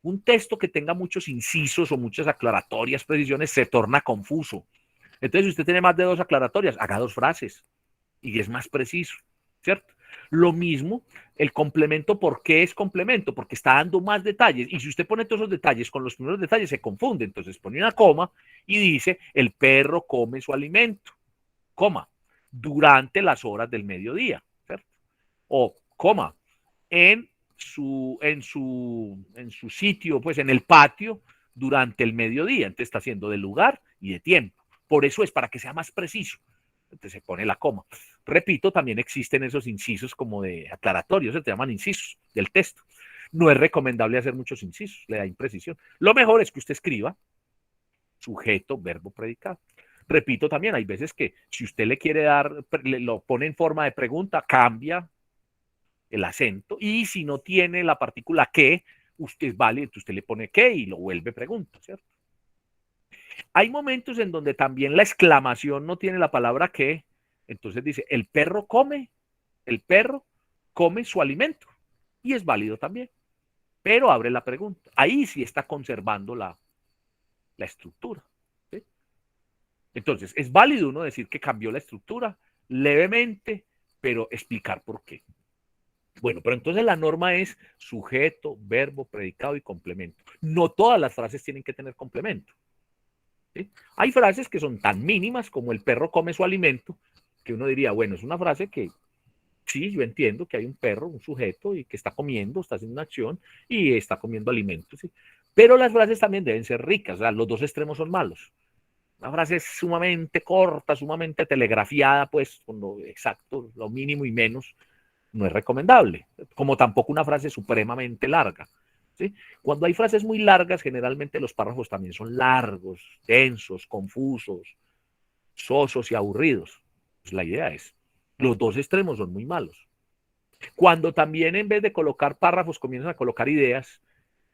Un texto que tenga muchos incisos o muchas aclaratorias, precisiones, se torna confuso. Entonces, si usted tiene más de 2 aclaratorias, haga 2 frases y es más preciso, ¿cierto? Lo mismo, el complemento, ¿por qué es complemento? Porque está dando más detalles. Y si usted pone todos esos detalles con los primeros detalles, se confunde. Entonces pone una coma y dice, el perro come su alimento, coma, durante las horas del mediodía, ¿cierto? O, coma, en su sitio, pues en el patio, durante el mediodía. Entonces está haciendo de lugar y de tiempo. Por eso es para que sea más preciso. Entonces se pone la coma. Repito, también existen esos incisos como de aclaratorios, se llaman incisos del texto. No es recomendable hacer muchos incisos, le da imprecisión. Lo mejor es que usted escriba sujeto, verbo, predicado. Repito también, hay veces que si usted le quiere dar, lo pone en forma de pregunta, cambia el acento, y si no tiene la partícula que, usted es válido, usted le pone que y lo vuelve pregunta, ¿cierto? Hay momentos en donde también la exclamación no tiene la palabra que, entonces dice, el perro come su alimento, y es válido también, pero abre la pregunta. Ahí sí está conservando la estructura, ¿sí? Entonces, es válido uno decir que cambió la estructura levemente, pero explicar por qué. Bueno, pero entonces la norma es sujeto, verbo, predicado y complemento. No todas las frases tienen que tener complemento, ¿sí? Hay frases que son tan mínimas como el perro come su alimento, que uno diría, bueno, es una frase que sí, yo entiendo que hay un perro, un sujeto, y que está comiendo, está haciendo una acción y está comiendo alimentos, ¿sí? Pero las frases también deben ser ricas, o sea, los dos extremos son malos. Una frase es sumamente corta, sumamente telegrafiada, pues con lo exacto, lo mínimo y menos, no es recomendable, como tampoco una frase supremamente larga, ¿sí? Cuando hay frases muy largas, generalmente los párrafos también son largos, densos, confusos, sosos y aburridos. Pues la idea es, los dos extremos son muy malos. Cuando también en vez de colocar párrafos comienzan a colocar ideas,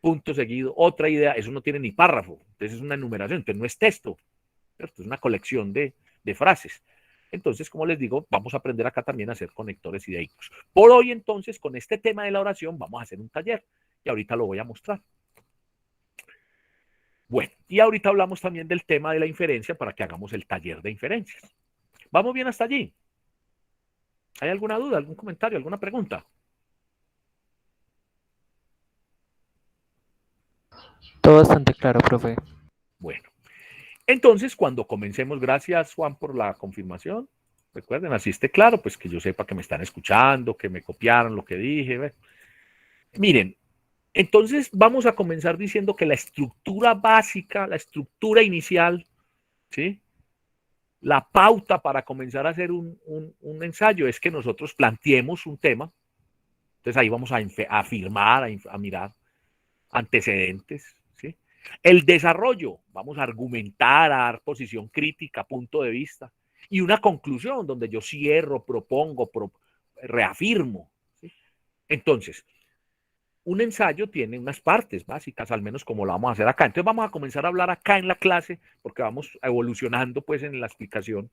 punto seguido, otra idea, eso no tiene ni párrafo, entonces es una enumeración, entonces no es texto, ¿cierto? Es una colección de frases. Entonces, como les digo, vamos a aprender acá también a hacer conectores idaicos. Por hoy, entonces, con este tema de la oración, vamos a hacer un taller y ahorita lo voy a mostrar. Bueno, y ahorita hablamos también del tema de la inferencia para que hagamos el taller de inferencias. ¿Vamos bien hasta allí? ¿Hay alguna duda, algún comentario, alguna pregunta? Todo bastante claro, profe. Bueno, entonces cuando comencemos, gracias Juan por la confirmación. Recuerden, así esté claro, pues que yo sepa que me están escuchando, que me copiaron lo que dije. ¿Ve? Miren, entonces vamos a comenzar diciendo que la estructura básica, la estructura inicial, ¿sí? La pauta para comenzar a hacer un ensayo es que nosotros planteemos un tema. Entonces ahí vamos a afirmar, a mirar antecedentes, ¿sí? El desarrollo, vamos a argumentar, a dar posición crítica, punto de vista, y una conclusión donde yo cierro, propongo, reafirmo, ¿sí? Entonces, un ensayo tiene unas partes básicas, al menos como lo vamos a hacer acá. Entonces vamos a comenzar a hablar acá en la clase, porque vamos evolucionando pues en la explicación.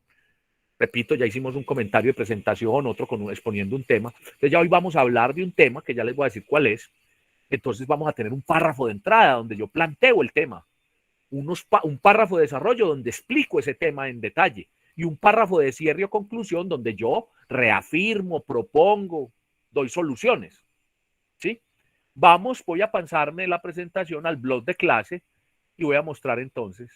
Repito, ya hicimos un comentario de presentación, otro exponiendo un tema. Entonces ya hoy vamos a hablar de un tema que ya les voy a decir cuál es. Entonces vamos a tener un párrafo de entrada donde yo planteo el tema, un párrafo de desarrollo donde explico ese tema en detalle y un párrafo de cierre o conclusión donde yo reafirmo, propongo, doy soluciones. ¿Sí? Voy a pasarme la presentación al blog de clase y voy a mostrar entonces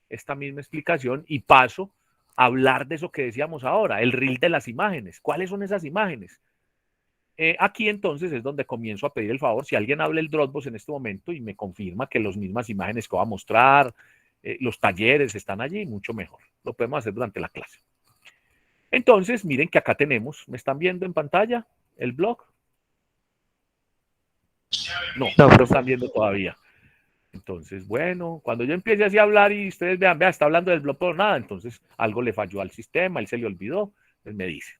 esta misma explicación y paso a hablar de eso que decíamos ahora, el reel de las imágenes. ¿Cuáles son esas imágenes? Aquí entonces es donde comienzo a pedir el favor, si alguien habla el Dropbox en este momento y me confirma que las mismas imágenes que voy a mostrar, los talleres están allí, mucho mejor. Lo podemos hacer durante la clase. Entonces, miren que acá tenemos, ¿me están viendo en pantalla el blog? No lo están viendo todavía. Entonces, bueno, cuando yo empiece así a hablar y ustedes vean, vea, está hablando del blog por nada, entonces algo le falló al sistema, él se le olvidó, entonces me dice,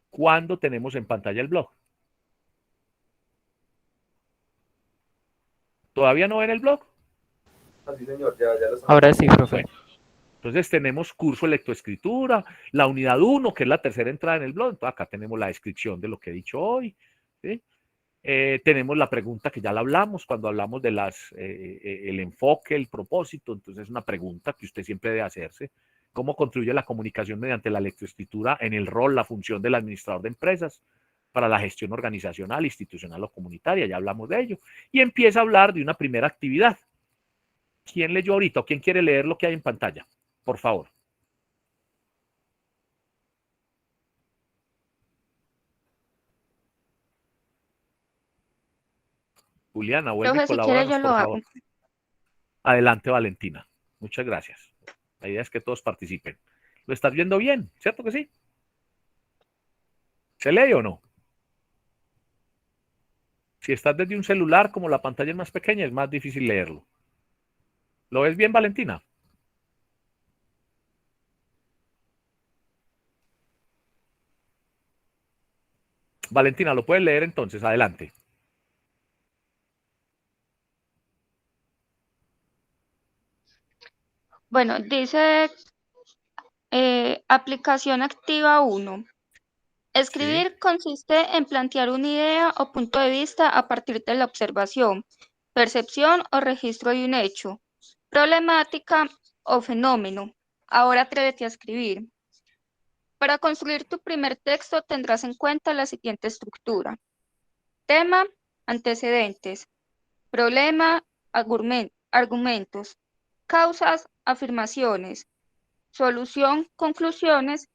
¿cuándo tenemos en pantalla el blog? ¿Todavía no ven el blog? Así, señor, ya lo estamos. Ahora sí, profe. Bueno, entonces tenemos curso de lectoescritura, la unidad 1, que es la tercera entrada en el blog. Entonces acá tenemos la descripción de lo que he dicho hoy. ¿Sí? Tenemos la pregunta que ya la hablamos cuando hablamos de el enfoque, el propósito. Entonces es una pregunta que usted siempre debe hacerse. ¿Cómo contribuye la comunicación mediante la lectoescritura en el rol, la función del administrador de empresas para la gestión organizacional, institucional o comunitaria? Ya hablamos de ello. Y empieza a hablar de una primera actividad. ¿Quién leyó ahorita o quién quiere leer lo que hay en pantalla? Por favor. Juliana, vuelve y Profe, si quiere colabóranos, yo lo por hago. favor. Adelante, Valentina. Muchas gracias. La idea es que todos participen. ¿Lo estás viendo bien? ¿Cierto que sí? ¿Se lee o no? Si estás desde un celular, como la pantalla es más pequeña, es más difícil leerlo. ¿Lo ves bien, Valentina? Valentina, ¿lo puedes leer entonces? Adelante. Bueno, dice aplicación activa 1. Escribir consiste en plantear una idea o punto de vista a partir de la observación, percepción o registro de un hecho, problemática o fenómeno. Ahora atrévete a escribir. Para construir tu primer texto tendrás en cuenta la siguiente estructura. Tema, antecedentes. Problema, argumentos. Causas, afirmaciones. Solución, conclusiones.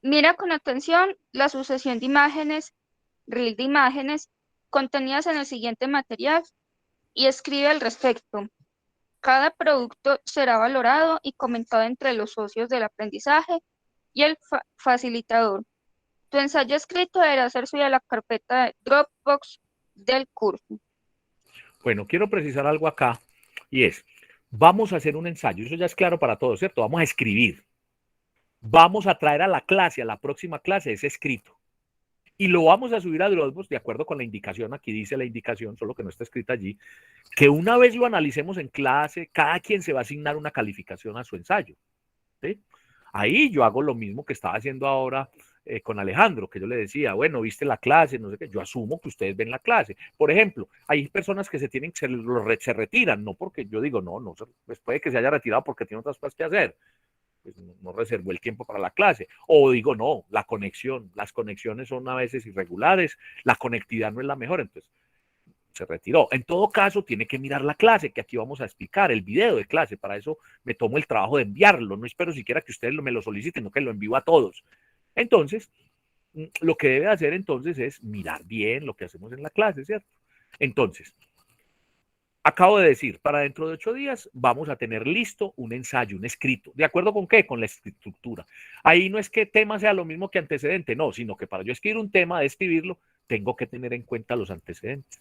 Mira con atención la sucesión de imágenes, reel de imágenes, contenidas en el siguiente material y escribe al respecto. Cada producto será valorado y comentado entre los socios del aprendizaje y el facilitador. Tu ensayo escrito deberá ser subido a la carpeta de Dropbox del curso. Bueno, quiero precisar algo acá y es, vamos a hacer un ensayo, eso ya es claro para todos, ¿cierto? Vamos a escribir. Vamos a traer a la clase, a la próxima clase, ese escrito. Y lo vamos a subir a Dropbox de acuerdo con la indicación, aquí dice la indicación, solo que no está escrita allí, que una vez lo analicemos en clase, cada quien se va a asignar una calificación a su ensayo. ¿Sí? Ahí yo hago lo mismo que estaba haciendo ahora con Alejandro, que yo le decía, bueno, viste la clase, no sé qué, yo asumo que ustedes ven la clase. Por ejemplo, hay personas que se retiran, no porque yo digo, no, pues puede que se haya retirado porque tiene otras cosas que hacer. Pues no reservó el tiempo para la clase. O digo, no, las conexiones son a veces irregulares, la conectividad no es la mejor. Entonces, se retiró. En todo caso, tiene que mirar la clase, que aquí vamos a explicar, el video de clase. Para eso me tomo el trabajo de enviarlo. No espero siquiera que ustedes me lo soliciten, no que lo envío a todos. Entonces, lo que debe hacer entonces es mirar bien lo que hacemos en la clase, ¿cierto? Entonces, acabo de decir, para dentro de 8 días vamos a tener listo un ensayo, un escrito. ¿De acuerdo con qué? Con la estructura. Ahí no es que tema sea lo mismo que antecedente, no, sino que para yo escribir un tema, de escribirlo, tengo que tener en cuenta los antecedentes.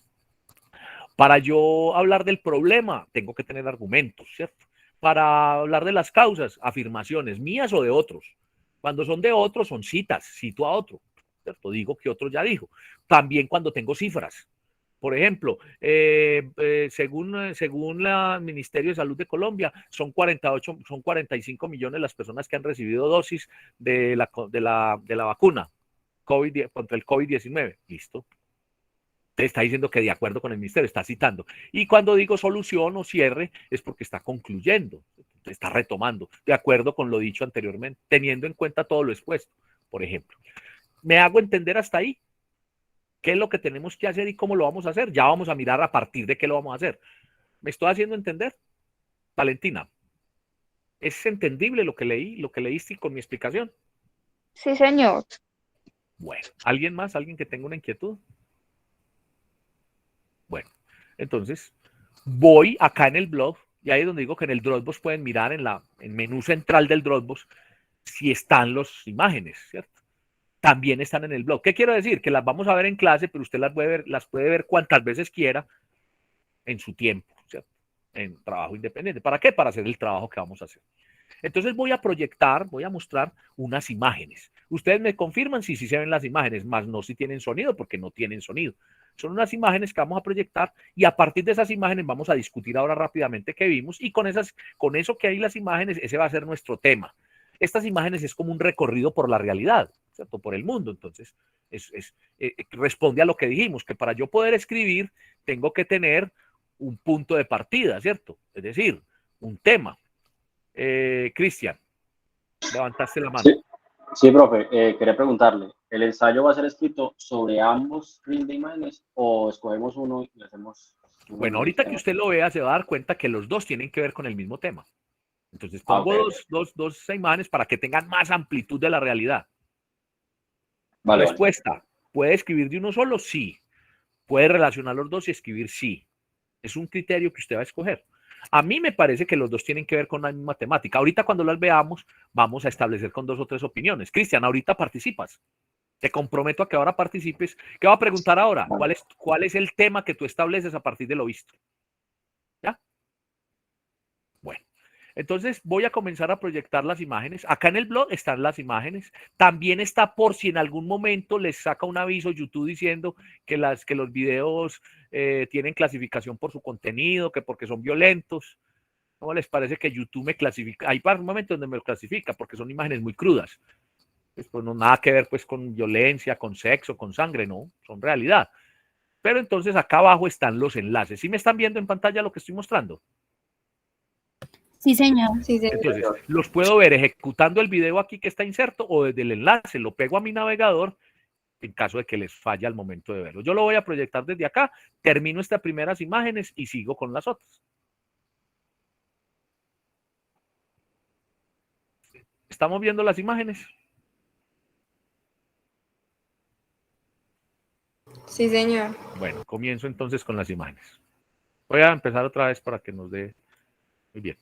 Para yo hablar del problema, tengo que tener argumentos, ¿cierto? Para hablar de las causas, afirmaciones mías o de otros. Cuando son de otros, son citas, cito a otro, ¿cierto? Digo que otro ya dijo. También cuando tengo cifras. Por ejemplo, según el Ministerio de Salud de Colombia, son 45 millones las personas que han recibido dosis de la vacuna contra el COVID-19. Listo. Te está diciendo que de acuerdo con el ministerio, está citando. Y cuando digo solución o cierre, es porque está concluyendo, está retomando, de acuerdo con lo dicho anteriormente, teniendo en cuenta todo lo expuesto, por ejemplo. ¿Me hago entender hasta ahí? ¿Qué es lo que tenemos que hacer y cómo lo vamos a hacer? Ya vamos a mirar a partir de qué lo vamos a hacer. ¿Me estoy haciendo entender? Valentina, ¿es entendible lo que leí, lo que leíste con mi explicación? Sí, señor. Bueno, ¿alguien más? ¿Alguien que tenga una inquietud? Bueno, entonces voy acá en el blog, y ahí es donde digo que en el Dropbox pueden mirar en el menú central del Dropbox si están las imágenes, ¿cierto? También están en el blog. ¿Qué quiero decir? Que las vamos a ver en clase, pero usted las puede ver cuantas veces quiera en su tiempo, ¿cierto? En trabajo independiente. ¿Para qué? Para hacer el trabajo que vamos a hacer. Entonces voy a proyectar, voy a mostrar unas imágenes. Ustedes me confirman si sí se ven las imágenes, más no si tienen sonido, porque no tienen sonido. Son unas imágenes que vamos a proyectar y a partir de esas imágenes vamos a discutir ahora rápidamente qué vimos y con eso que hay las imágenes, ese va a ser nuestro tema. Estas imágenes es como un recorrido por la realidad, ¿cierto? Por el mundo. Entonces, responde a lo que dijimos, que para yo poder escribir tengo que tener un punto de partida, ¿cierto? Es decir, un tema. Cristian, levantaste la mano. Sí, sí, profe, quería preguntarle, ¿el ensayo va a ser escrito sobre ambos reels de imágenes o escogemos uno y hacemos uno Bueno, en el ahorita que tema? usted lo vea, se va a dar cuenta que los dos tienen que ver con el mismo tema. Entonces Ah, pongo ok. dos imágenes para que tengan más amplitud de la realidad. Vale, vale. Respuesta, ¿puede escribir de uno solo? Sí. ¿Puede relacionar los dos y escribir? Sí. Es un criterio que usted va a escoger. A mí me parece que los dos tienen que ver con la misma temática. Ahorita cuando las veamos, vamos a establecer con 2 o 3 opiniones. Cristian, ahorita participas. Te comprometo a que ahora participes. ¿Qué va a preguntar ahora? Vale. ¿Cuál es el tema que tú estableces a partir de lo visto? ¿Ya? Bueno. Entonces voy a comenzar a proyectar las imágenes. Acá en el blog están las imágenes. También está por si en algún momento les saca un aviso YouTube diciendo que los videos tienen clasificación por su contenido, que porque son violentos. ¿Cómo les parece que YouTube me clasifica? Hay un momento donde me lo clasifica porque son imágenes muy crudas. Pues no nada que ver pues con violencia, con sexo, con sangre, no, son realidad. Pero entonces acá abajo están los enlaces. ¿Sí me están viendo en pantalla lo que estoy mostrando? Sí, señor. Sí, señor. Entonces, los puedo ver ejecutando el video aquí que está inserto o desde el enlace, lo pego a mi navegador en caso de que les falle al momento de verlo. Yo lo voy a proyectar desde acá, termino estas primeras imágenes y sigo con las otras. ¿Estamos viendo las imágenes? Sí, señor. Bueno, comienzo entonces con las imágenes. Voy a empezar otra vez para que nos dé muy bien.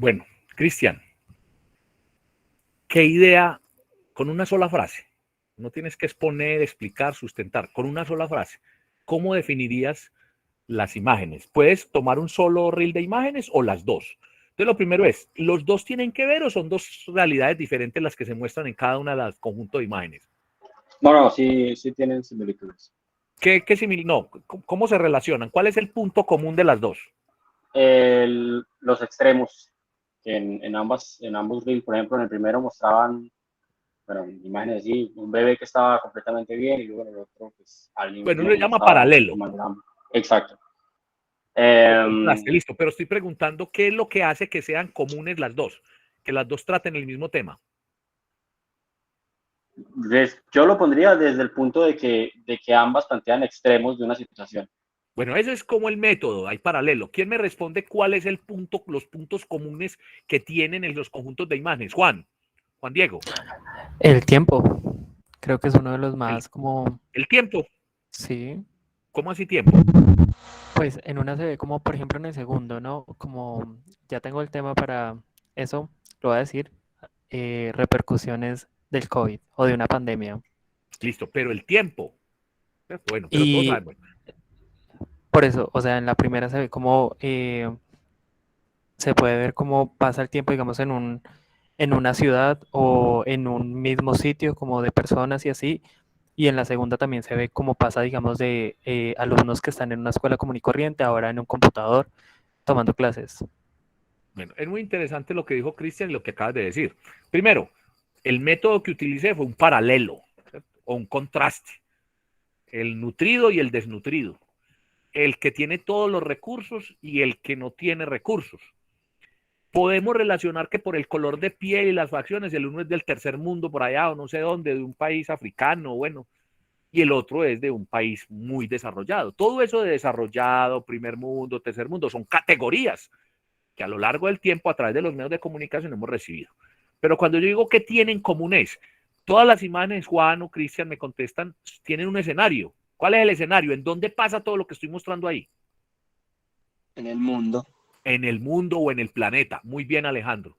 Bueno, Cristian, ¿qué idea con una sola frase? No tienes que exponer, explicar, sustentar. Con una sola frase, ¿cómo definirías las imágenes? ¿Puedes tomar un solo reel de imágenes o las dos? Entonces, lo primero es, ¿los dos tienen que ver o son dos realidades diferentes las que se muestran en cada una de las conjuntos de imágenes? No, sí tienen similitudes. No, ¿cómo se relacionan? ¿Cuál es el punto común de las dos? Los extremos, que en ambos reels, por ejemplo, en el primero mostraban, bueno, imágenes así, un bebé que estaba completamente bien y luego en el otro, pues, alguien Bueno, uno que le llama estaba paralelo. Exacto. Listo, pero estoy preguntando qué es lo que hace que sean comunes las dos, que las dos traten el mismo tema. Yo lo pondría desde el punto de que ambas plantean extremos de una situación. Bueno, ese es como el método, hay paralelo. ¿Quién me responde cuál es el punto, los puntos comunes que tienen en los conjuntos de imágenes? Juan Diego. El tiempo. Creo que es uno de los más como... ¿El tiempo? Sí. ¿Cómo así tiempo? Pues en una se ve como, por ejemplo, en el segundo, ¿no? Como ya tengo el tema para eso, lo voy a decir, repercusiones del COVID o de una pandemia. Listo, pero el tiempo. Bueno, pero todos Y sabemos. por eso, o sea, en la primera se ve como, se puede ver cómo pasa el tiempo, digamos, en una ciudad o en un mismo sitio, como de personas y así. Y en la segunda también se ve cómo pasa, digamos, de alumnos que están en una escuela común y corriente, ahora en un computador, tomando clases. Bueno, es muy interesante lo que dijo Cristian y lo que acabas de decir. Primero, el método que utilicé fue un paralelo, ¿cierto? O un contraste. El nutrido y el desnutrido. El que tiene todos los recursos y el que no tiene recursos. Podemos relacionar que por el color de piel y las facciones, el uno es del tercer mundo por allá o no sé dónde, de un país africano, bueno, y el otro es de un país muy desarrollado. Todo eso de desarrollado, primer mundo, tercer mundo, son categorías que a lo largo del tiempo a través de los medios de comunicación hemos recibido. Pero cuando yo digo que tienen en común es, todas las imágenes, Juan o Cristian me contestan, tienen un escenario. ¿Cuál es el escenario? ¿En dónde pasa todo lo que estoy mostrando ahí? En el mundo. En el mundo o en el planeta. Muy bien, Alejandro.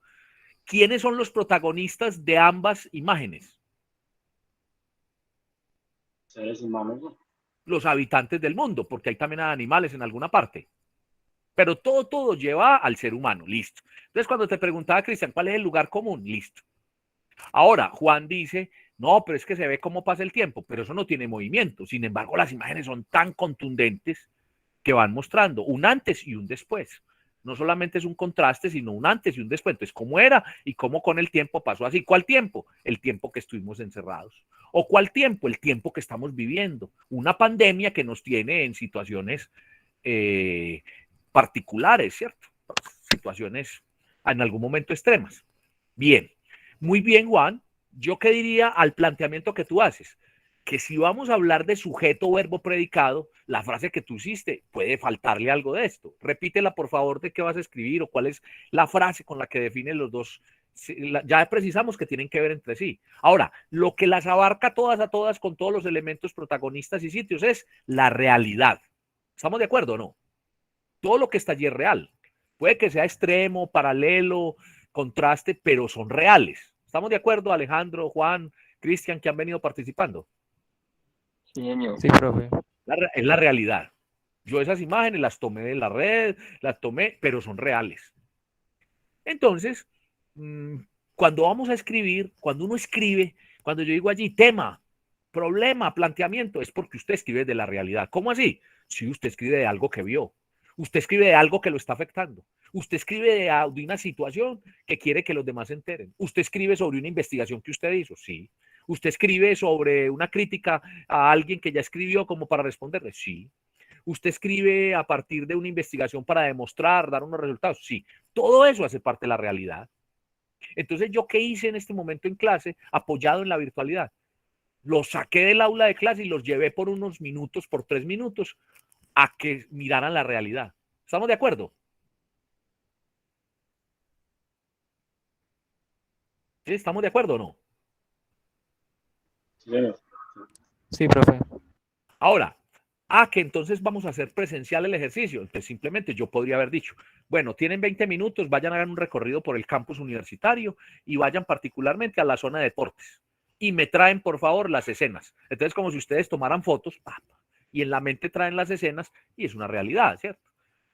¿Quiénes son los protagonistas de ambas imágenes? Seres humanos. Los habitantes del mundo, porque hay también animales en alguna parte. Pero todo lleva al ser humano, listo. Entonces, cuando te preguntaba, Cristian, ¿cuál es el lugar común? Listo. Ahora, Juan dice, no, pero es que se ve cómo pasa el tiempo, pero eso no tiene movimiento. Sin embargo, las imágenes son tan contundentes que van mostrando un antes y un después. No solamente es un contraste, sino un antes y un después. Entonces, ¿cómo era y cómo con el tiempo pasó así? ¿Cuál tiempo? El tiempo que estuvimos encerrados. ¿O cuál tiempo? El tiempo que estamos viviendo. Una pandemia que nos tiene en situaciones particulares, ¿cierto? Situaciones en algún momento extremas. Bien, muy bien, Juan. ¿Yo qué diría al planteamiento que tú haces? Que si vamos a hablar de sujeto, verbo, predicado, la frase que tú hiciste puede faltarle algo de esto. Repítela, por favor, de qué vas a escribir o cuál es la frase con la que definen los dos. Ya precisamos que tienen que ver entre sí. Ahora, lo que las abarca a todas con todos los elementos protagonistas y sitios es la realidad. ¿Estamos de acuerdo o no? Todo lo que está allí es real. Puede que sea extremo, paralelo, contraste, pero son reales. ¿Estamos de acuerdo, Alejandro, Juan, Cristian, que han venido participando? Sí, señor. Sí, profe. Es la realidad. Yo esas imágenes las tomé de la red, las tomé, pero son reales. Entonces, cuando vamos a escribir, cuando uno escribe, cuando yo digo allí tema, problema, planteamiento, es porque usted escribe de la realidad. ¿Cómo así? Si usted escribe de algo que vio, usted escribe de algo que lo está afectando, usted escribe de una situación que quiere que los demás se enteren, usted escribe sobre una investigación que usted hizo, sí. Usted escribe sobre una crítica a alguien que ya escribió como para responderle, sí. Usted escribe a partir de una investigación para demostrar, dar unos resultados, sí. Todo eso hace parte de la realidad. Entonces, ¿yo qué hice en este momento en clase, apoyado en la virtualidad? Los saqué del aula de clase y los llevé por unos minutos, por 3 minutos, a que miraran la realidad. ¿Estamos de acuerdo? ¿Sí? ¿Estamos de acuerdo o no? Sí, profe. Ahora, que entonces vamos a hacer presencial el ejercicio. Pues simplemente yo podría haber dicho, bueno, tienen 20 minutos, vayan a hacer un recorrido por el campus universitario y vayan particularmente a la zona de deportes. Y me traen, por favor, las escenas. Entonces, como si ustedes tomaran fotos, y en la mente traen las escenas, y es una realidad, ¿cierto?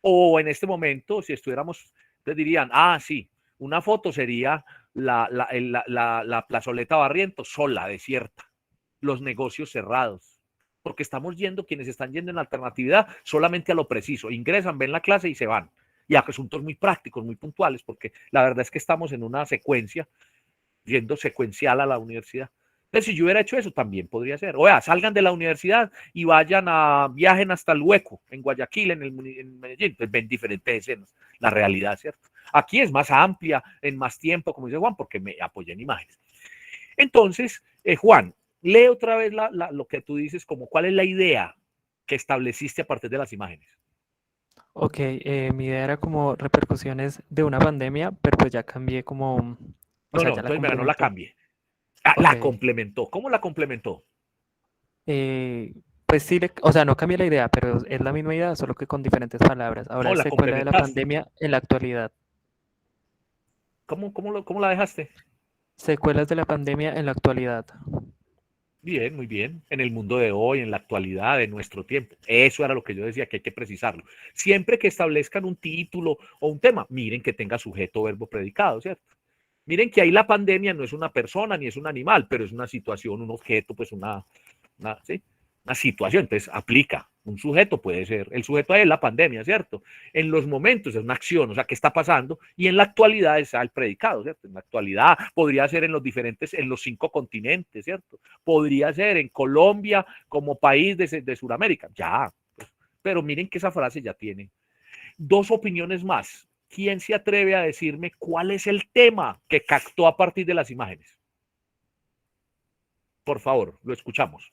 O en este momento, si estuviéramos, les dirían, sí, una foto sería la plazoleta Barrientos, sola, desierta, los negocios cerrados, porque estamos yendo, quienes están yendo en la alternatividad, solamente a lo preciso, ingresan, ven la clase y se van, y a asuntos muy prácticos, muy puntuales, porque la verdad es que estamos en una secuencia, yendo secuencial a la universidad. Entonces, si yo hubiera hecho eso, también podría ser. Salgan de la universidad y viajen hasta el Hueco, en Guayaquil, en Medellín. Entonces ven diferentes escenas, la realidad, ¿cierto? Aquí es más amplia, en más tiempo, como dice Juan, porque me apoyé en imágenes. Entonces, Juan, lee otra vez lo que tú dices, como cuál es la idea que estableciste a partir de las imágenes. Ok, mi idea era como repercusiones de una pandemia, pero pues ya cambié como... No, entonces no la cambié. La complementó. ¿Cómo la complementó? Pues sí, o sea, no cambié la idea, pero es la misma idea, solo que con diferentes palabras. Ahora es secuela de la pandemia en la actualidad. ¿Cómo la dejaste? Secuelas de la pandemia en la actualidad. Bien, muy bien. En el mundo de hoy, en la actualidad, en nuestro tiempo. Eso era lo que yo decía, que hay que precisarlo. Siempre que establezcan un título o un tema, miren que tenga sujeto, verbo, predicado, ¿cierto? Miren que ahí la pandemia no es una persona ni es un animal, pero es una situación, un objeto, pues una situación. Entonces aplica. Un sujeto puede ser, el sujeto es la pandemia, ¿cierto? En los momentos es una acción, o sea, ¿qué está pasando? Y en la actualidad está el predicado, ¿cierto? En la actualidad podría ser en los 5 continentes, ¿cierto? Podría ser en Colombia como país de Sudamérica, ya. Pues, pero miren que esa frase ya tiene 2 opiniones más. ¿Quién se atreve a decirme cuál es el tema que captó a partir de las imágenes? Por favor, lo escuchamos.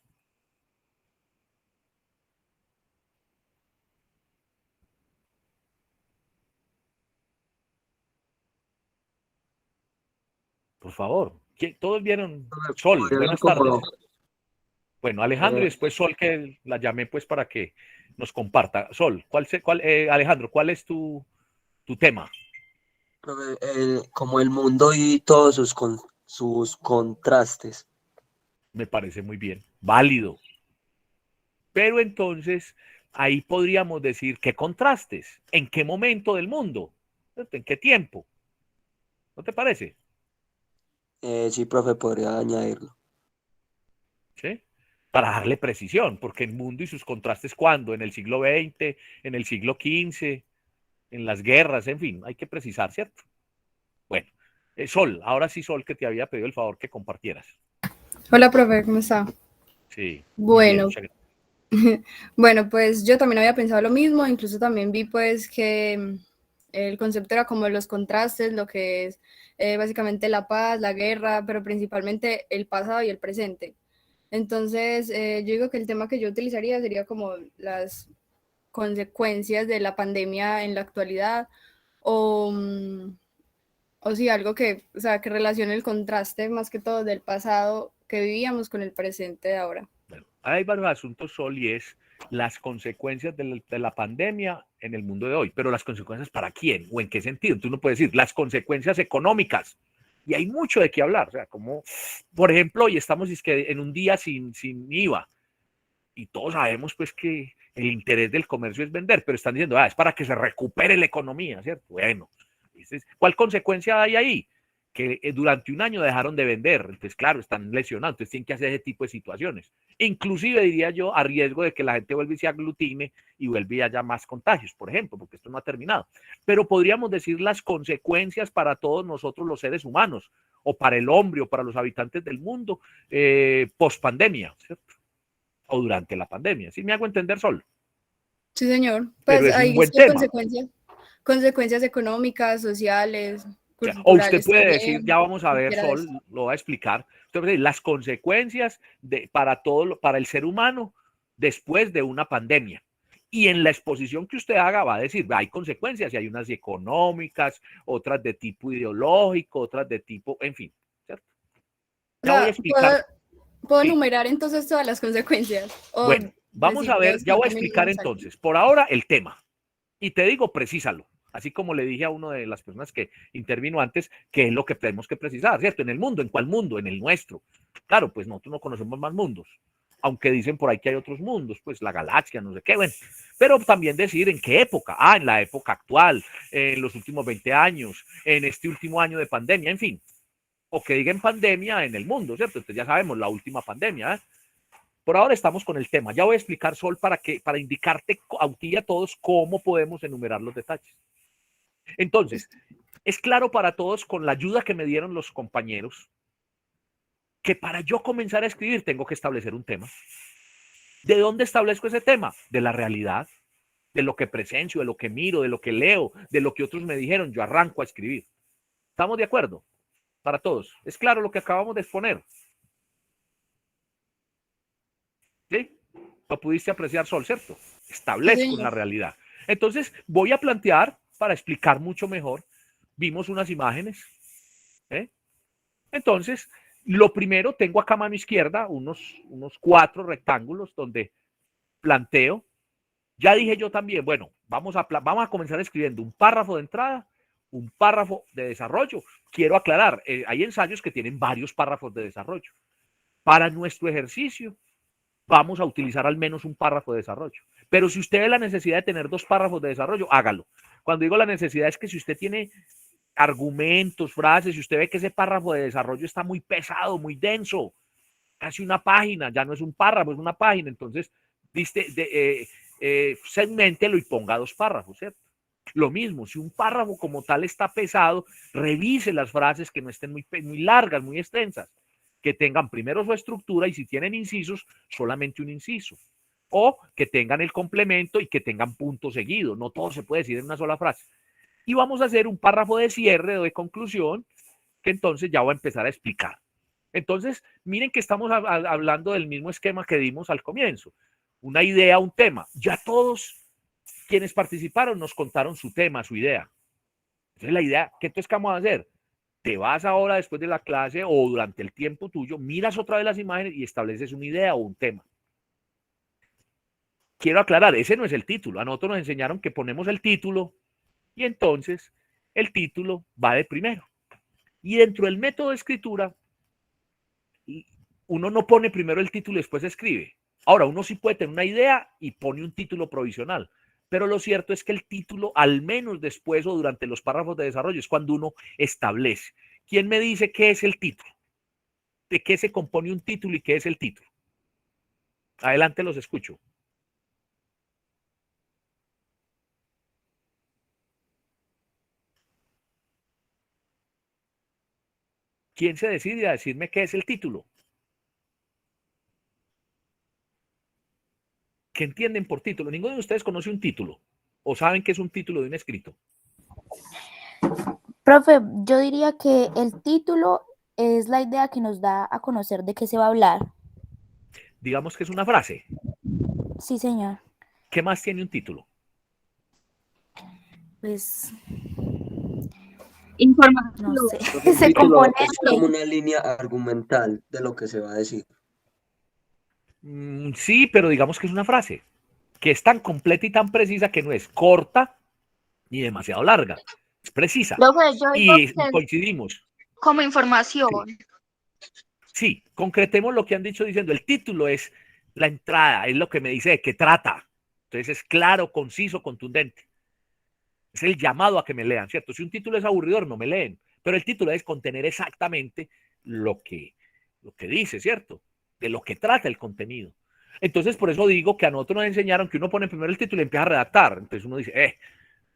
Por favor. ¿Todos vieron? Sol, buenas tardes. Bueno, Alejandro y después Sol, que la llamé pues para que nos comparta. Sol, Alejandro, ¿cuál es tu tema? Como el mundo y todos sus contrastes. Me parece muy bien, válido. Pero entonces, ahí podríamos decir, ¿qué contrastes? ¿En qué momento del mundo? ¿En qué tiempo? ¿No te parece? Sí, profe, podría añadirlo. ¿Sí? Para darle precisión, porque el mundo y sus contrastes, ¿cuándo? ¿En el siglo XX? ¿En el siglo XV? ¿En las guerras? En fin, hay que precisar, ¿cierto? Bueno, Sol, ahora sí, Sol, que te había pedido el favor que compartieras. Hola, profe, ¿cómo está? Sí. Bueno, bueno, pues yo también había pensado lo mismo, incluso también vi pues que el concepto era como los contrastes, lo que es básicamente la paz, la guerra, pero principalmente el pasado y el presente. Entonces, yo digo que el tema que yo utilizaría sería como las consecuencias de la pandemia en la actualidad o sí, algo que, o sea, que relacione el contraste más que todo del pasado que vivíamos con el presente de ahora. Bueno, hay varios asuntos, Sol, y es las consecuencias de la pandemia en el mundo de hoy, pero las consecuencias ¿para quién? ¿O en qué sentido? Tú no puedes decir las consecuencias económicas, y hay mucho de qué hablar, o sea, como, por ejemplo, hoy estamos en un día sin IVA, y todos sabemos pues que el interés del comercio es vender, pero están diciendo, es para que se recupere la economía, ¿cierto? Bueno, ¿cuál consecuencia hay ahí? Que durante un año dejaron de vender, entonces claro, están lesionados, entonces tienen que hacer ese tipo de situaciones. Inclusive diría yo, a riesgo de que la gente vuelva y se aglutine y vuelva y haya más contagios, por ejemplo, porque esto no ha terminado. Pero podríamos decir las consecuencias para todos nosotros los seres humanos, o para el hombre, o para los habitantes del mundo, post pandemia, ¿cierto? O durante la pandemia. ¿Sí me hago entender, Sol? Sí, señor. Pues hay consecuencias económicas, sociales, o usted puede decir, ya vamos a ver, Sol, lo va a explicar. Usted puede decir las consecuencias para el ser humano después de una pandemia. Y en la exposición que usted haga va a decir, hay consecuencias, y hay unas económicas, otras de tipo ideológico, otras de tipo, en fin, ¿cierto? Ya voy a explicar. ¿Puedo enumerar entonces todas las consecuencias? Bueno, Vamos a ver, ya voy a explicar entonces, por ahora el tema. Y te digo, precísalo. Así como le dije a una de las personas que intervino antes, que es lo que tenemos que precisar, ¿cierto? En el mundo, ¿en cuál mundo? En el nuestro. Claro, pues nosotros no conocemos más mundos, aunque dicen por ahí que hay otros mundos, pues la galaxia, no sé qué, bueno. Pero también decir en qué época. Ah, en la época actual, en los últimos 20 años, en este último año de pandemia, en fin. O que digan pandemia en el mundo, ¿cierto? Entonces ya sabemos, la última pandemia, ¿eh? Por ahora estamos con el tema. Ya voy a explicar, Sol, para indicarte a ti y a todos cómo podemos enumerar los detalles. Entonces, es claro para todos, con la ayuda que me dieron los compañeros, que para yo comenzar a escribir tengo que establecer un tema. ¿De dónde establezco ese tema? De la realidad, de lo que presencio, de lo que miro, de lo que leo, de lo que otros me dijeron. Yo arranco a escribir. ¿Estamos de acuerdo? Para todos. ¿Es claro lo que acabamos de exponer? ¿Sí? Lo pudiste apreciar, Sol, ¿cierto? Establezco una realidad. Entonces, voy a plantear, para explicar mucho mejor, vimos unas imágenes. Entonces, lo primero, tengo acá a mano izquierda unos 4 rectángulos donde planteo. Ya dije yo también, bueno, vamos a comenzar escribiendo un párrafo de entrada, un párrafo de desarrollo. Quiero aclarar, hay ensayos que tienen varios párrafos de desarrollo. Para nuestro ejercicio, vamos a utilizar al menos un párrafo de desarrollo. Pero si usted ve la necesidad de tener 2 párrafos de desarrollo, hágalo. Cuando digo la necesidad es que si usted tiene argumentos, frases, si usted ve que ese párrafo de desarrollo está muy pesado, muy denso, casi una página, ya no es un párrafo, es una página, entonces segméntelo y ponga 2 párrafos, ¿cierto? Lo mismo, si un párrafo como tal está pesado, revise las frases que no estén muy largas, muy extensas, que tengan primero su estructura y si tienen incisos, solamente un inciso. O que tengan el complemento y que tengan punto seguido. No todo se puede decir en una sola frase. Y vamos a hacer un párrafo de cierre o de conclusión que entonces ya voy a empezar a explicar. Entonces, miren que estamos hablando del mismo esquema que dimos al comienzo. Una idea, un tema. Ya todos quienes participaron nos contaron su tema, su idea. Entonces, la idea, ¿qué entonces qué vamos a hacer? Te vas ahora después de la clase o durante el tiempo tuyo, miras otra vez las imágenes y estableces una idea o un tema. Quiero aclarar, ese no es el título. A nosotros nos enseñaron que ponemos el título y entonces el título va de primero. Y dentro del método de escritura, uno no pone primero el título y después escribe. Ahora, uno sí puede tener una idea y pone un título provisional. Pero lo cierto es que el título, al menos después o durante los párrafos de desarrollo, es cuando uno establece. ¿Quién me dice qué es el título? ¿De qué se compone un título y qué es el título? Adelante, los escucho. ¿Quién se decide a decirme qué es el título? ¿Qué entienden por título? ¿Ninguno de ustedes conoce un título? ¿O saben qué es un título de un escrito? Profe, yo diría que el título es la idea que nos da a conocer de qué se va a hablar. Digamos que es una frase. Sí, señor. ¿Qué más tiene un título? Pues información. no sé. Un Se título compone es como una línea argumental de lo que se va a decir. Sí, pero digamos que es una frase que es tan completa y tan precisa que no es corta ni demasiado larga. Es precisa. Profe, yo digo Y que coincidimos. como información. Sí, concretemos lo que han dicho diciendo. El título es la entrada, es lo que me dice de qué trata. Entonces es claro, conciso, contundente. Es el llamado a que me lean, ¿cierto? Si un título es aburridor, no me leen. Pero el título es contener exactamente lo que dice, ¿cierto? De lo que trata el contenido. Entonces, por eso digo que a nosotros nos enseñaron que uno pone primero el título y empieza a redactar. Entonces uno dice,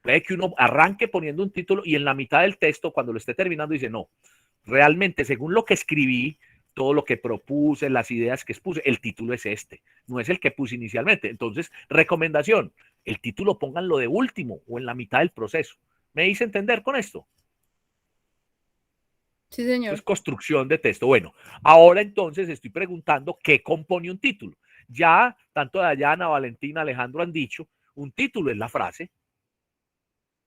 puede que uno arranque poniendo un título y en la mitad del texto, cuando lo esté terminando, dice, no, realmente, según lo que escribí, todo lo que propuse, las ideas que expuse, el título es este, no es el que puse inicialmente. Entonces, recomendación, el título pónganlo de último o en la mitad del proceso. ¿Me hice entender con esto? Sí, señor. Es construcción de texto. Bueno, ahora entonces estoy preguntando qué compone un título. Ya tanto Dayana, Valentina, Alejandro han dicho, un título es la frase,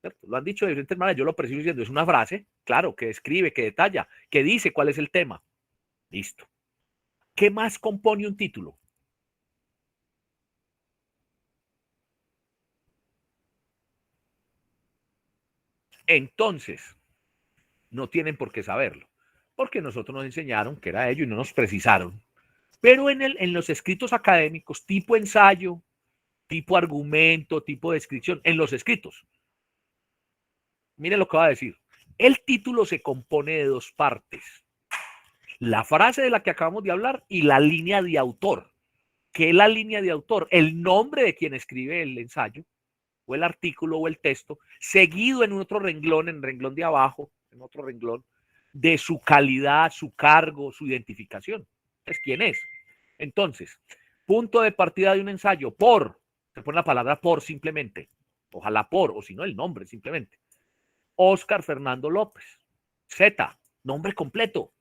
¿cierto? Lo han dicho de diferentes maneras, yo lo percibo diciendo, es una frase, claro, que describe, que detalla, que dice cuál es el tema. Listo. ¿Qué más compone un título? Entonces, no tienen por qué saberlo, porque nosotros nos enseñaron que era ello y no nos precisaron. Pero en los escritos académicos, tipo ensayo, tipo argumento, tipo descripción, en los escritos, miren lo que va a decir. El título se compone de dos partes. La frase de la que acabamos de hablar y la línea de autor. ¿Qué es la línea de autor? El nombre de quien escribe el ensayo, o el artículo, o el texto, seguido en otro renglón, en el renglón de abajo, en otro renglón, de su calidad, su cargo, su identificación. Es quién es. Entonces, punto de partida de un ensayo, por, se pone la palabra por simplemente, ojalá por, o si no el nombre simplemente. Óscar Fernando López, Z, nombre completo.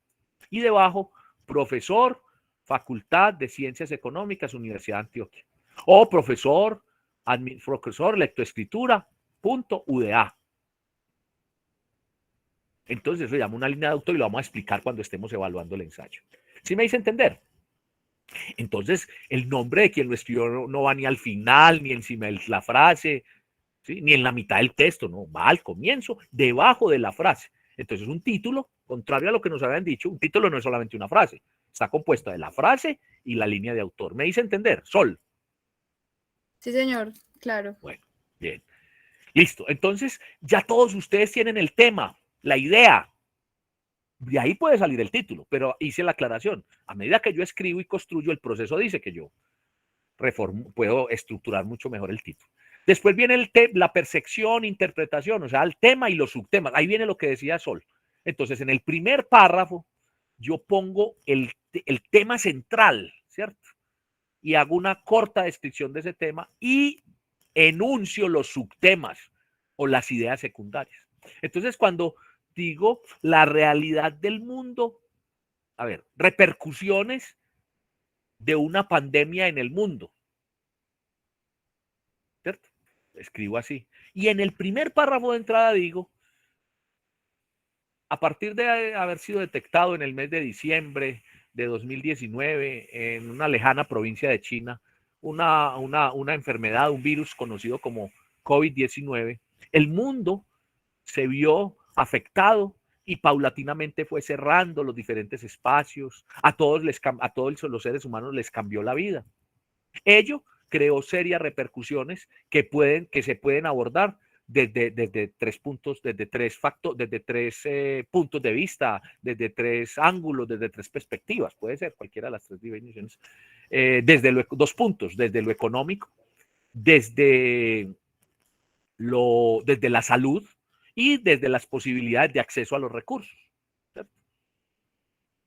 Y debajo, profesor, Facultad de Ciencias Económicas, Universidad de Antioquia. O profesor, lectoescritura, UDA. Entonces eso se llama una línea de autor y lo vamos a explicar cuando estemos evaluando el ensayo. ¿Sí me hice entender? Entonces, el nombre de quien lo escribió no va ni al final, ni encima de la frase, ¿sí? Ni en la mitad del texto, no, va al comienzo, debajo de la frase. Entonces, un título, contrario a lo que nos habían dicho, un título no es solamente una frase, está compuesta de la frase y la línea de autor. ¿Me hice entender? Sol. Sí, señor, claro. Bueno, bien. Listo. Entonces, ya todos ustedes tienen el tema, la idea. De ahí puede salir el título, pero hice la aclaración. A medida que yo escribo y construyo, el proceso dice que yo puedo estructurar mucho mejor el título. Después viene la percepción, interpretación, o sea, el tema y los subtemas. Ahí viene lo que decía Sol. Entonces, en el primer párrafo, yo pongo el tema central, ¿cierto? Y hago una corta descripción de ese tema y enuncio los subtemas o las ideas secundarias. Entonces, cuando digo la realidad del mundo, a ver, repercusiones de una pandemia en el mundo, ¿cierto? Escribo así. Y en el primer párrafo de entrada digo, a partir de haber sido detectado en el mes de diciembre de 2019 en una lejana provincia de China, una enfermedad, un virus conocido como COVID-19, el mundo se vio afectado y paulatinamente fue cerrando los diferentes espacios. A todos los seres humanos les cambió la vida. Ello creó serias repercusiones que se pueden abordar desde tres puntos, desde tres puntos de vista, desde tres ángulos, desde tres perspectivas. Puede ser cualquiera de las tres dimensiones. Dos puntos, desde lo económico, desde la salud y desde las posibilidades de acceso a los recursos. ¿Cierto?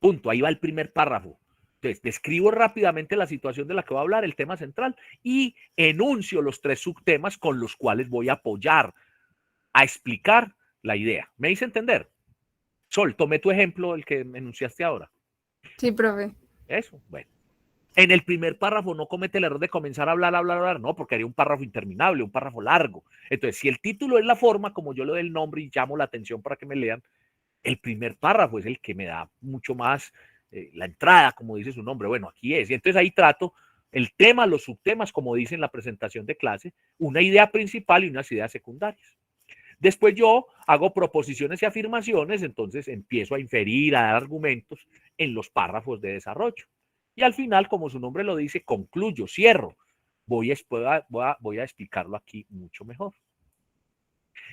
Punto. Ahí va el primer párrafo. Entonces, describo rápidamente la situación de la que voy a hablar, el tema central, y enuncio los tres subtemas con los cuales voy a apoyar, a explicar la idea. ¿Me hice entender? Sol, tomé tu ejemplo, el que me enunciaste ahora. Sí, profe. Eso, bueno. En el primer párrafo no comete el error de comenzar a hablar, no, porque haría un párrafo interminable, un párrafo largo. Entonces, si el título es la forma, como yo le doy el nombre y llamo la atención para que me lean, el primer párrafo es el que me da mucho más la entrada, como dice su nombre. Bueno, aquí es. Y entonces ahí trato el tema, los subtemas, como dice en la presentación de clase, una idea principal y unas ideas secundarias. Después yo hago proposiciones y afirmaciones, entonces empiezo a inferir, a dar argumentos en los párrafos de desarrollo. Y al final, como su nombre lo dice, concluyo, cierro. Voy a explicarlo aquí mucho mejor.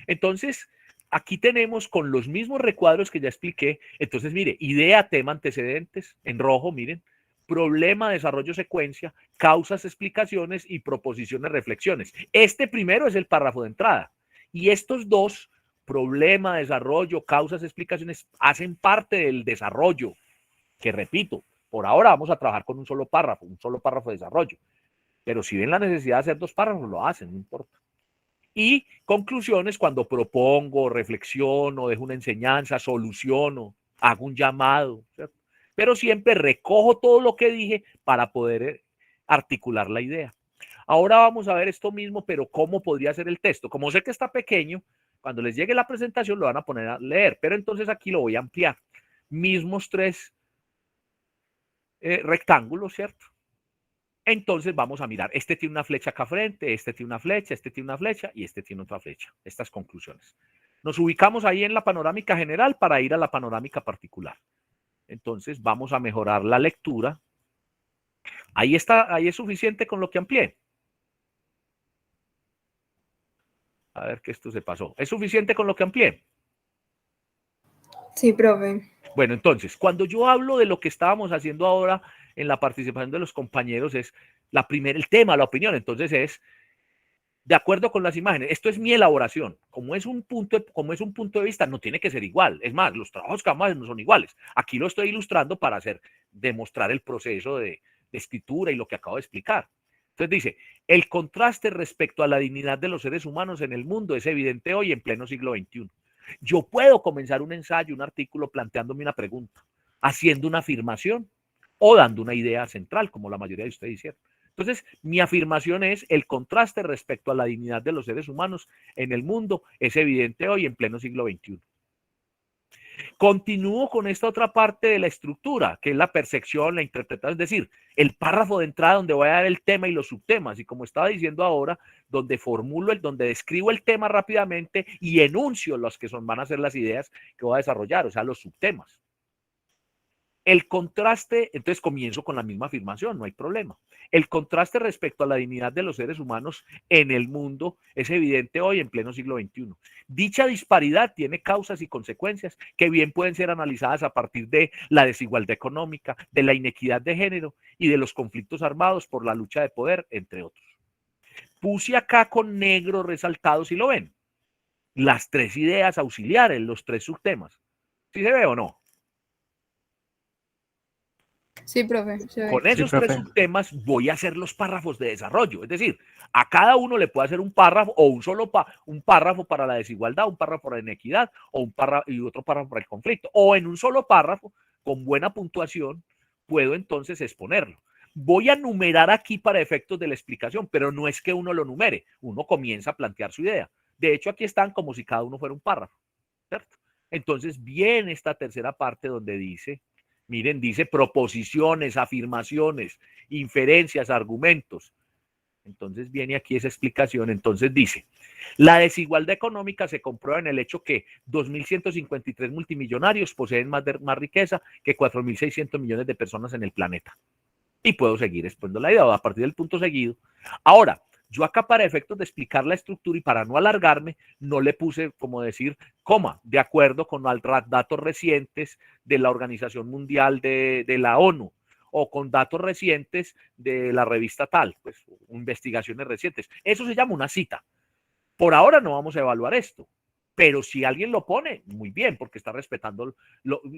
Entonces, aquí tenemos con los mismos recuadros que ya expliqué. Entonces, mire, idea, tema, antecedentes, en rojo, miren. Problema, desarrollo, secuencia, causas, explicaciones y proposiciones, reflexiones. Este primero es el párrafo de entrada. Y estos dos, problema, desarrollo, causas, explicaciones, hacen parte del desarrollo, que repito, por ahora vamos a trabajar con un solo párrafo de desarrollo. Pero si ven la necesidad de hacer dos párrafos, lo hacen, no importa. Y conclusiones cuando propongo, reflexiono, dejo una enseñanza, soluciono, hago un llamado, ¿cierto? Pero siempre recojo todo lo que dije para poder articular la idea. Ahora vamos a ver esto mismo, pero ¿cómo podría ser el texto? Como sé que está pequeño, cuando les llegue la presentación lo van a poner a leer, pero entonces aquí lo voy a ampliar. Mismos tres rectángulos, ¿cierto? Entonces vamos a mirar, este tiene una flecha acá frente, este tiene una flecha, este tiene una flecha y este tiene otra flecha. Estas conclusiones. Nos ubicamos ahí en la panorámica general para ir a la panorámica particular. Entonces vamos a mejorar la lectura. Ahí está, ahí es suficiente con lo que amplié. A ver que esto se pasó. ¿Es suficiente con lo que amplié? Sí, profe. Bueno, entonces, cuando yo hablo de lo que estábamos haciendo ahora en la participación de los compañeros, es el tema, la opinión. Entonces es, de acuerdo con las imágenes, esto es mi elaboración. Como es un punto de vista, no tiene que ser igual. Es más, los trabajos que vamos a hacer no son iguales. Aquí lo estoy ilustrando para demostrar el proceso de escritura y lo que acabo de explicar. Entonces dice, el contraste respecto a la dignidad de los seres humanos en el mundo es evidente hoy en pleno siglo XXI. Yo puedo comenzar un ensayo, un artículo planteándome una pregunta, haciendo una afirmación o dando una idea central, como la mayoría de ustedes hicieron. Entonces, mi afirmación es, el contraste respecto a la dignidad de los seres humanos en el mundo es evidente hoy en pleno siglo XXI. Continúo con esta otra parte de la estructura, que es la percepción, la interpretación, es decir, el párrafo de entrada donde voy a dar el tema y los subtemas, y como estaba diciendo ahora, donde donde describo el tema rápidamente y enuncio los que van a ser las ideas que voy a desarrollar, o sea, los subtemas. El contraste, entonces comienzo con la misma afirmación, no hay problema. El contraste respecto a la dignidad de los seres humanos en el mundo es evidente hoy en pleno siglo XXI. Dicha disparidad tiene causas y consecuencias que bien pueden ser analizadas a partir de la desigualdad económica, de la inequidad de género y de los conflictos armados por la lucha de poder, entre otros. Puse acá con negro resaltado, si lo ven, las tres ideas auxiliares, los tres subtemas. ¿Sí se ve o no? Sí, profe. Con esos tres subtemas voy a hacer los párrafos de desarrollo. Es decir, a cada uno le puedo hacer un párrafo o un párrafo para la desigualdad, un párrafo para la inequidad o un párrafo y otro párrafo para el conflicto. O en un solo párrafo, con buena puntuación, puedo entonces exponerlo. Voy a numerar aquí para efectos de la explicación, pero no es que uno lo numere. Uno comienza a plantear su idea. De hecho, aquí están como si cada uno fuera un párrafo, ¿cierto? Entonces viene esta tercera parte donde dice... Miren, dice proposiciones, afirmaciones, inferencias, argumentos. Entonces viene aquí esa explicación. Entonces dice, la desigualdad económica se comprueba en el hecho que 2.153 multimillonarios poseen más riqueza que 4.600 millones de personas en el planeta. Y puedo seguir exponiendo la idea a partir del punto seguido. Ahora, yo acá para efectos de explicar la estructura y para no alargarme, no le puse, como decir, coma, de acuerdo con datos recientes de la Organización Mundial de la ONU o con datos recientes de la revista tal, pues investigaciones recientes. Eso se llama una cita. Por ahora no vamos a evaluar esto, pero si alguien lo pone, muy bien, porque está respetando,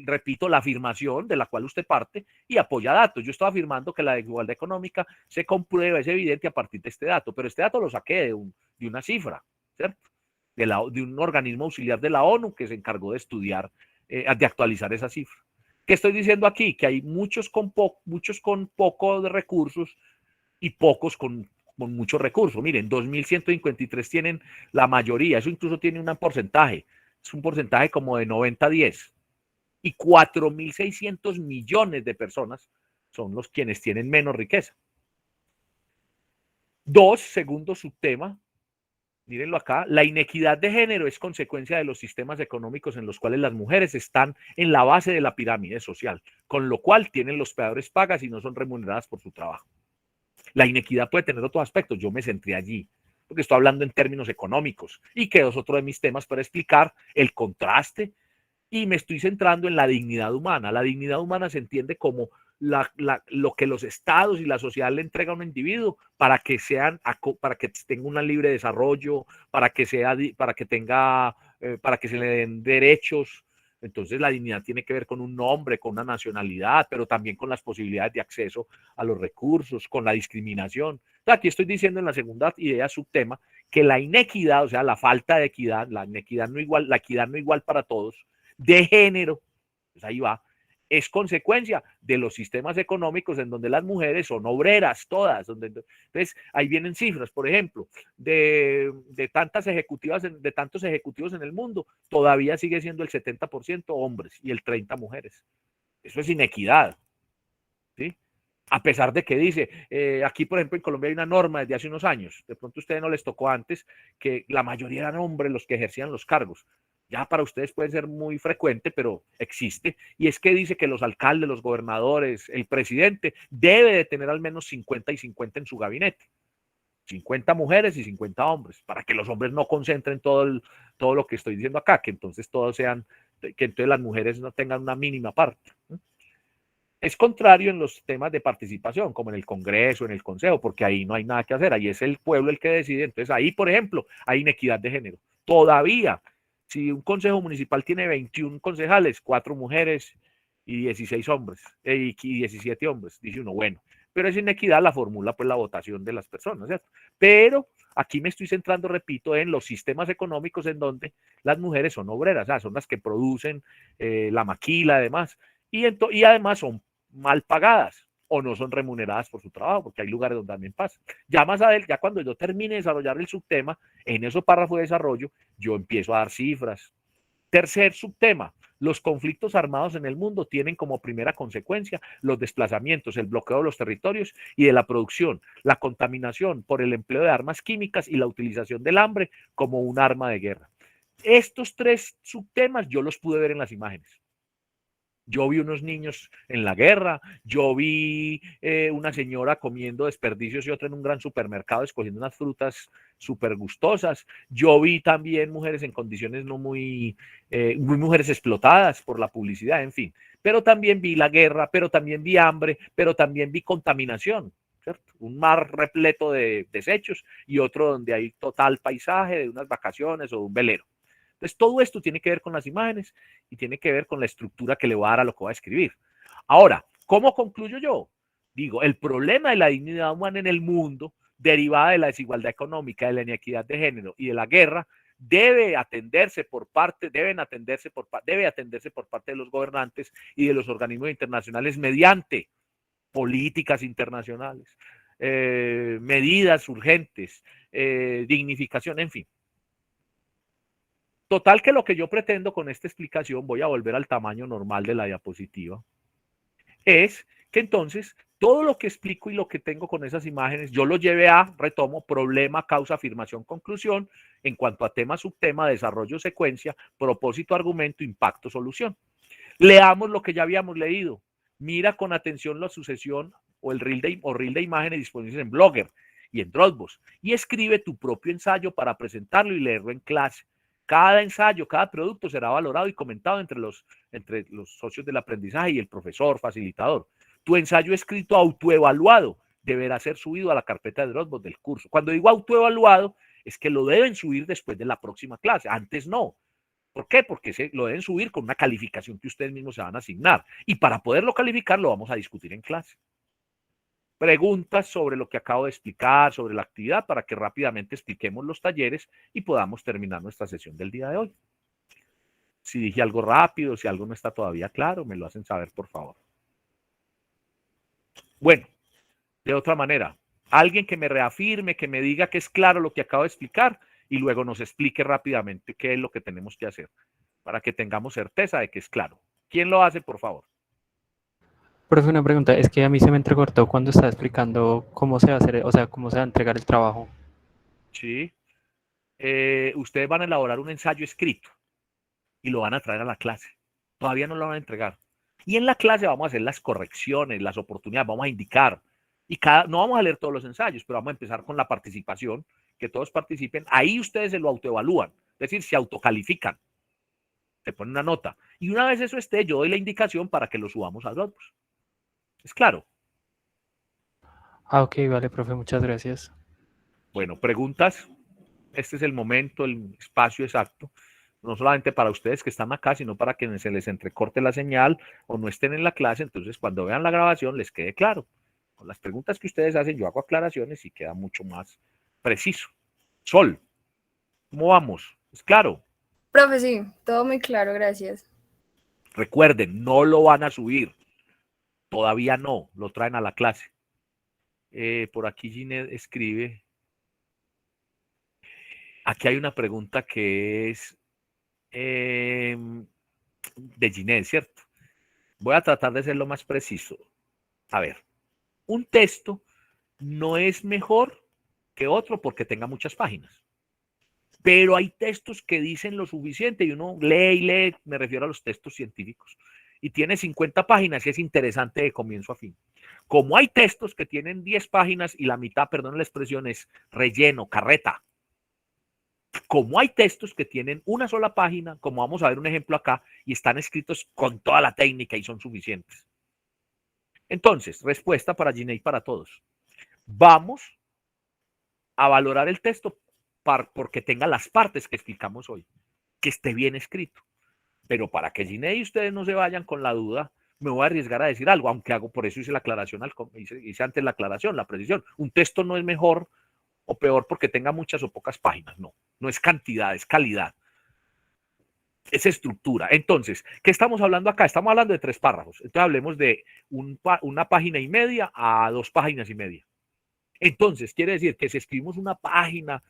repito, la afirmación de la cual usted parte y apoya datos. Yo estoy afirmando que la desigualdad económica se comprueba, es evidente a partir de este dato, pero este dato lo saqué de una cifra, ¿cierto? De un organismo auxiliar de la ONU que se encargó de estudiar, de actualizar esa cifra. ¿Qué estoy diciendo aquí? Que hay muchos con poco de recursos y pocos con muchos recursos. Miren, 2.153 tienen la mayoría, eso incluso tiene un porcentaje, es un porcentaje como de 90-10. Y 4.600 millones de personas son los quienes tienen menos riqueza. Segundo subtema, mírenlo acá, la inequidad de género es consecuencia de los sistemas económicos en los cuales las mujeres están en la base de la pirámide social, con lo cual tienen los peores pagas y no son remuneradas por su trabajo. La inequidad puede tener otros aspectos, yo me centré allí, porque estoy hablando en términos económicos, y que es otro de mis temas para explicar el contraste, y me estoy centrando en la dignidad humana. La dignidad humana se entiende como lo que los estados y la sociedad le entregan a un individuo para que tenga un libre desarrollo, para que se le den derechos. Entonces la dignidad tiene que ver con un nombre, con una nacionalidad, pero también con las posibilidades de acceso a los recursos, con la discriminación. Entonces, aquí estoy diciendo en la segunda idea, subtema, que la inequidad, o sea, la falta de equidad, la equidad no igual para todos, de género, pues ahí va, es consecuencia de los sistemas económicos en donde las mujeres son obreras todas. Entonces, ahí vienen cifras, por ejemplo, de tantos ejecutivos en el mundo, todavía sigue siendo el 70% hombres y el 30% mujeres. Eso es inequidad, ¿sí? A pesar de que dice, aquí por ejemplo en Colombia hay una norma desde hace unos años, de pronto a ustedes no les tocó antes, que la mayoría eran hombres los que ejercían los cargos. Ya para ustedes puede ser muy frecuente, pero existe. Y es que dice que los alcaldes, los gobernadores, el presidente debe de tener al menos 50 y 50 en su gabinete. 50 mujeres y 50 hombres, para que los hombres no concentren todo lo que estoy diciendo acá, que entonces todos sean, que entonces las mujeres no tengan una mínima parte. Es contrario en los temas de participación, como en el Congreso, en el Consejo, porque ahí no hay nada que hacer, ahí es el pueblo el que decide. Entonces ahí, por ejemplo, hay inequidad de género. Todavía, si un consejo municipal tiene 21 concejales, 4 mujeres y 16 hombres, y 17 hombres, dice uno, bueno, pero esa inequidad la formula pues la votación de las personas, ¿cierto? Pero aquí me estoy centrando, repito, en los sistemas económicos en donde las mujeres son obreras, o sea, son las que producen la maquila, además, y además son mal pagadas o no son remuneradas por su trabajo, porque hay lugares donde también pasa. Ya más adelante, ya cuando yo termine de desarrollar el subtema, en ese párrafo de desarrollo, yo empiezo a dar cifras. Tercer subtema, los conflictos armados en el mundo tienen como primera consecuencia los desplazamientos, el bloqueo de los territorios y de la producción, la contaminación por el empleo de armas químicas y la utilización del hambre como un arma de guerra. Estos 3 subtemas yo los pude ver en las imágenes. Yo vi unos niños en la guerra, yo vi una señora comiendo desperdicios y otra en un gran supermercado escogiendo unas frutas súper gustosas. Yo vi también mujeres en condiciones no muy mujeres explotadas por la publicidad, en fin. Pero también vi la guerra, pero también vi hambre, pero también vi contaminación, ¿cierto? Un mar repleto de desechos y otro donde hay total paisaje de unas vacaciones o un velero. Entonces, todo esto tiene que ver con las imágenes y tiene que ver con la estructura que le va a dar a lo que va a escribir. Ahora, ¿cómo concluyo yo? Digo, el problema de la dignidad humana en el mundo, derivada de la desigualdad económica, de la inequidad de género y de la guerra, debe atenderse por parte de los gobernantes y de los organismos internacionales mediante políticas internacionales, medidas urgentes, dignificación, en fin. Total que lo que yo pretendo con esta explicación, voy a volver al tamaño normal de la diapositiva, es que entonces todo lo que explico y lo que tengo con esas imágenes, yo lo lleve a, retomo, problema, causa, afirmación, conclusión, en cuanto a tema, subtema, desarrollo, secuencia, propósito, argumento, impacto, solución. Leamos lo que ya habíamos leído. Mira con atención la sucesión o el reel de imágenes disponibles en Blogger y en Dropbox y escribe tu propio ensayo para presentarlo y leerlo en clase. Cada ensayo, cada producto será valorado y comentado entre los socios del aprendizaje y el profesor facilitador. Tu ensayo escrito autoevaluado deberá ser subido a la carpeta de Dropbox del curso. Cuando digo autoevaluado, es que lo deben subir después de la próxima clase. Antes no. ¿Por qué? Porque lo deben subir con una calificación que ustedes mismos se van a asignar. Y para poderlo calificar, lo vamos a discutir en clase. Preguntas sobre lo que acabo de explicar, sobre la actividad, para que rápidamente expliquemos los talleres y podamos terminar nuestra sesión del día de hoy. Si dije algo rápido, si algo no está todavía claro, me lo hacen saber, por favor. Bueno, de otra manera, alguien que me reafirme, que me diga que es claro lo que acabo de explicar y luego nos explique rápidamente qué es lo que tenemos que hacer para que tengamos certeza de que es claro. ¿Quién lo hace, por favor? Profe, una pregunta, es que a mí se me entrecortó cuando estaba explicando cómo se va a hacer, o sea, cómo se va a entregar el trabajo. Sí. Ustedes van a elaborar un ensayo escrito y lo van a traer a la clase. Todavía no lo van a entregar. Y en la clase vamos a hacer las correcciones, las oportunidades, vamos a indicar. Y no vamos a leer todos los ensayos, pero vamos a empezar con la participación, que todos participen. Ahí ustedes se lo autoevalúan, es decir, se autocalifican. Se pone una nota. Y una vez eso esté, yo doy la indicación para que lo subamos a Dropbox. ¿Es claro? Ah, ok, vale, profe, muchas gracias. Bueno, preguntas. Este es el momento, el espacio exacto. No solamente para ustedes que están acá, sino para que se les entrecorte la señal o no estén en la clase. Entonces, cuando vean la grabación, les quede claro. Con las preguntas que ustedes hacen, yo hago aclaraciones y queda mucho más preciso. Sol, ¿cómo vamos? ¿Es claro? Profe, sí, todo muy claro, gracias. Recuerden, no lo van a subir. Todavía no, lo traen a la clase. Por aquí Ginette escribe. Aquí hay una pregunta que es de Ginette, ¿cierto? Voy a tratar de ser lo más preciso. A ver, un texto no es mejor que otro porque tenga muchas páginas. Pero hay textos que dicen lo suficiente y uno lee y lee, me refiero a los textos científicos, y tiene 50 páginas y es interesante de comienzo a fin. Como hay textos que tienen 10 páginas y la mitad, perdón la expresión, es relleno, carreta. Como hay textos que tienen una sola página, como vamos a ver un ejemplo acá, y están escritos con toda la técnica y son suficientes. Entonces, respuesta para Gina y para todos. Vamos a valorar el texto porque tenga las partes que explicamos hoy, que esté bien escrito. Pero para que Gina y ustedes no se vayan con la duda, me voy a arriesgar a decir algo, aunque hago, por eso hice la aclaración, hice antes la aclaración, la precisión. Un texto no es mejor o peor porque tenga muchas o pocas páginas, no es cantidad, es calidad. Es estructura. Entonces, ¿qué estamos hablando acá? Estamos hablando de 3 párrafos. Entonces, hablemos de una página y media a 2 páginas y media. Entonces, quiere decir que si escribimos una página,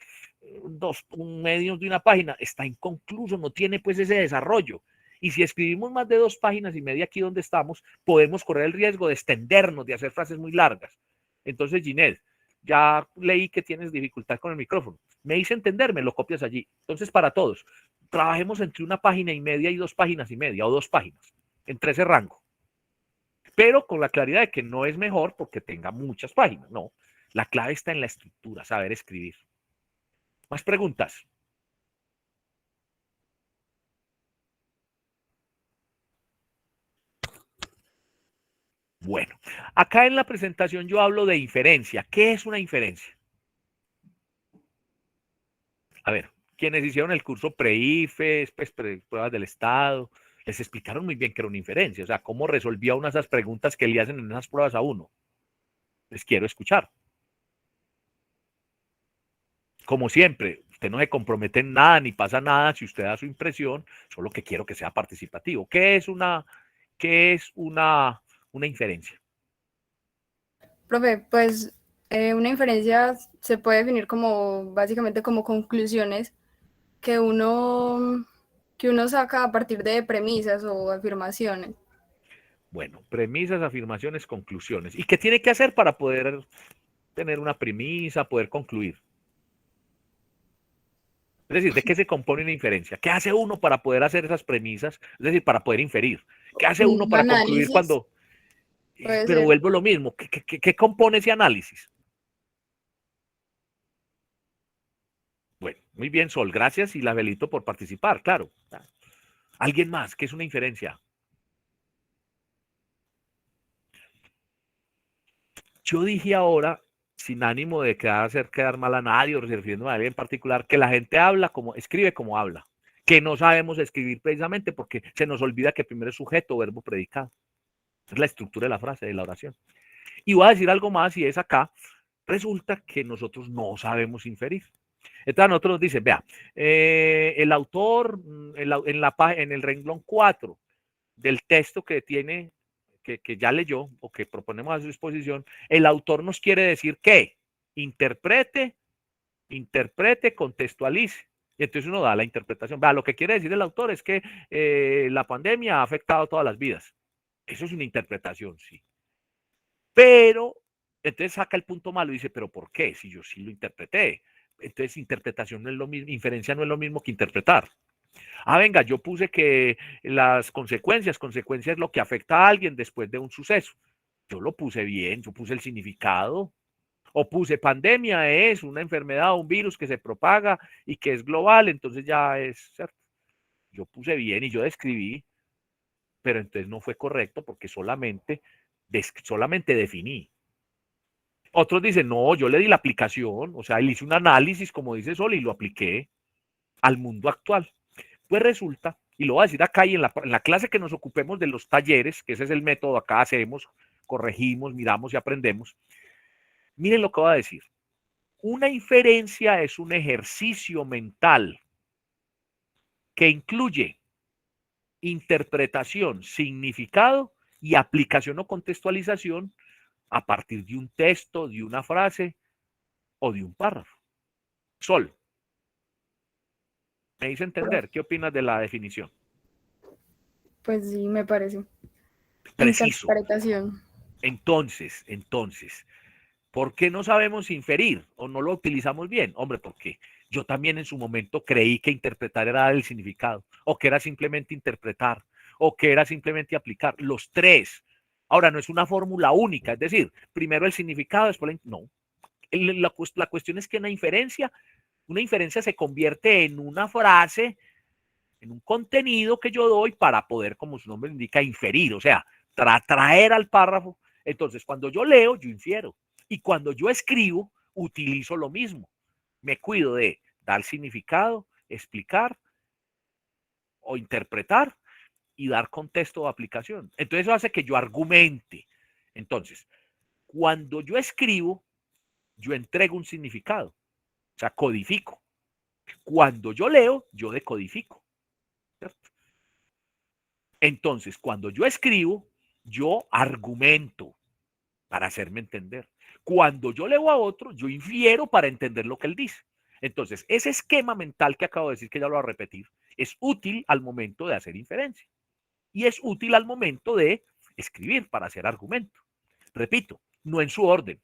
un medio de una página, está inconcluso, no tiene pues ese desarrollo. Y si escribimos más de 2 páginas y media aquí donde estamos, podemos correr el riesgo de extendernos, de hacer frases muy largas. Entonces, Ginette, ya leí que tienes dificultad con el micrófono. Me hice entender, me lo copias allí. Entonces, para todos, trabajemos entre 1 página y media y 2 páginas y media, o 2 páginas, entre ese rango. Pero con la claridad de que no es mejor porque tenga muchas páginas, no. La clave está en la estructura, saber escribir. ¿Más preguntas? Bueno, acá en la presentación yo hablo de inferencia. ¿Qué es una inferencia? A ver, quienes hicieron el curso pre-IFES, pues, pruebas del Estado, les explicaron muy bien que era una inferencia, o sea, cómo resolvía una de esas preguntas que le hacen en esas pruebas a uno. Les quiero escuchar. Como siempre, usted no se compromete en nada ni pasa nada si usted da su impresión, solo que quiero que sea participativo. ¿Qué es una inferencia? Profe, pues una inferencia se puede definir como básicamente como conclusiones que uno saca a partir de premisas o afirmaciones. Bueno, premisas, afirmaciones, conclusiones. ¿Y qué tiene que hacer para poder tener una premisa, poder concluir? Es decir, ¿de qué se compone una inferencia? ¿Qué hace uno para poder hacer esas premisas? Es decir, para poder inferir. ¿Qué hace uno para concluir cuando... Pero vuelvo a lo mismo. ¿Qué compone ese análisis? Bueno, muy bien, Sol. Gracias y la felicito por participar, claro. ¿Alguien más? ¿Qué es una inferencia? Yo dije ahora, sin ánimo de hacer quedar mal a nadie o refiriéndome a alguien en particular, que la gente escribe como habla, que no sabemos escribir precisamente porque se nos olvida que primero es sujeto, verbo, predicado. Es la estructura de la frase, de la oración. Y voy a decir algo más y es acá, resulta que nosotros no sabemos inferir. Entonces nosotros nos dicen, vea, el autor en el renglón 4 del texto que tiene, que ya leyó o que proponemos a su disposición, el autor nos quiere decir que interprete, contextualice. Y entonces uno da la interpretación. Vea, lo que quiere decir el autor es que la pandemia ha afectado todas las vidas. Eso es una interpretación, sí. Pero, entonces saca el punto malo y dice, ¿pero por qué? Si yo sí lo interpreté. Entonces, interpretación no es lo mismo, inferencia no es lo mismo que interpretar. Ah, venga, yo puse que las consecuencias es lo que afecta a alguien después de un suceso. Yo lo puse bien, yo puse el significado. O puse pandemia es una enfermedad, un virus que se propaga y que es global, entonces ya es cierto. Yo puse bien y yo describí, pero entonces no fue correcto porque solamente definí. Otros dicen, no, yo le di la aplicación, o sea, le hice un análisis, como dice Sol, y lo apliqué al mundo actual. Pues resulta, y lo voy a decir acá y en la clase que nos ocupemos de los talleres, que ese es el método, acá hacemos, corregimos, miramos y aprendemos. Miren lo que voy a decir. Una inferencia es un ejercicio mental que incluye interpretación, significado y aplicación o contextualización a partir de un texto, de una frase o de un párrafo. Sol, me hice entender. ¿Qué opinas de la definición? Pues sí, me parece. Preciso. Interpretación. Entonces, ¿por qué no sabemos inferir o no lo utilizamos bien? Hombre, porque Yo también en su momento creí que interpretar era dar el significado, o que era simplemente interpretar, o que era simplemente aplicar. Los tres. Ahora, no es una fórmula única, es decir, primero el significado, después no. La cuestión es que una inferencia se convierte en una frase, en un contenido que yo doy para poder, como su nombre indica, inferir, o sea, traer al párrafo. Entonces, cuando yo leo, yo infiero. Y cuando yo escribo, utilizo lo mismo. Me cuido de dar significado, explicar o interpretar y dar contexto o aplicación. Entonces, eso hace que yo argumente. Entonces, cuando yo escribo, yo entrego un significado, o sea, codifico. Cuando yo leo, yo decodifico. ¿Cierto? Entonces, cuando yo escribo, yo argumento para hacerme entender. Cuando yo leo a otro, yo infiero para entender lo que él dice. Entonces, ese esquema mental que acabo de decir, que ya lo voy a repetir, es útil al momento de hacer inferencia. Y es útil al momento de escribir para hacer argumento. Repito, no en su orden.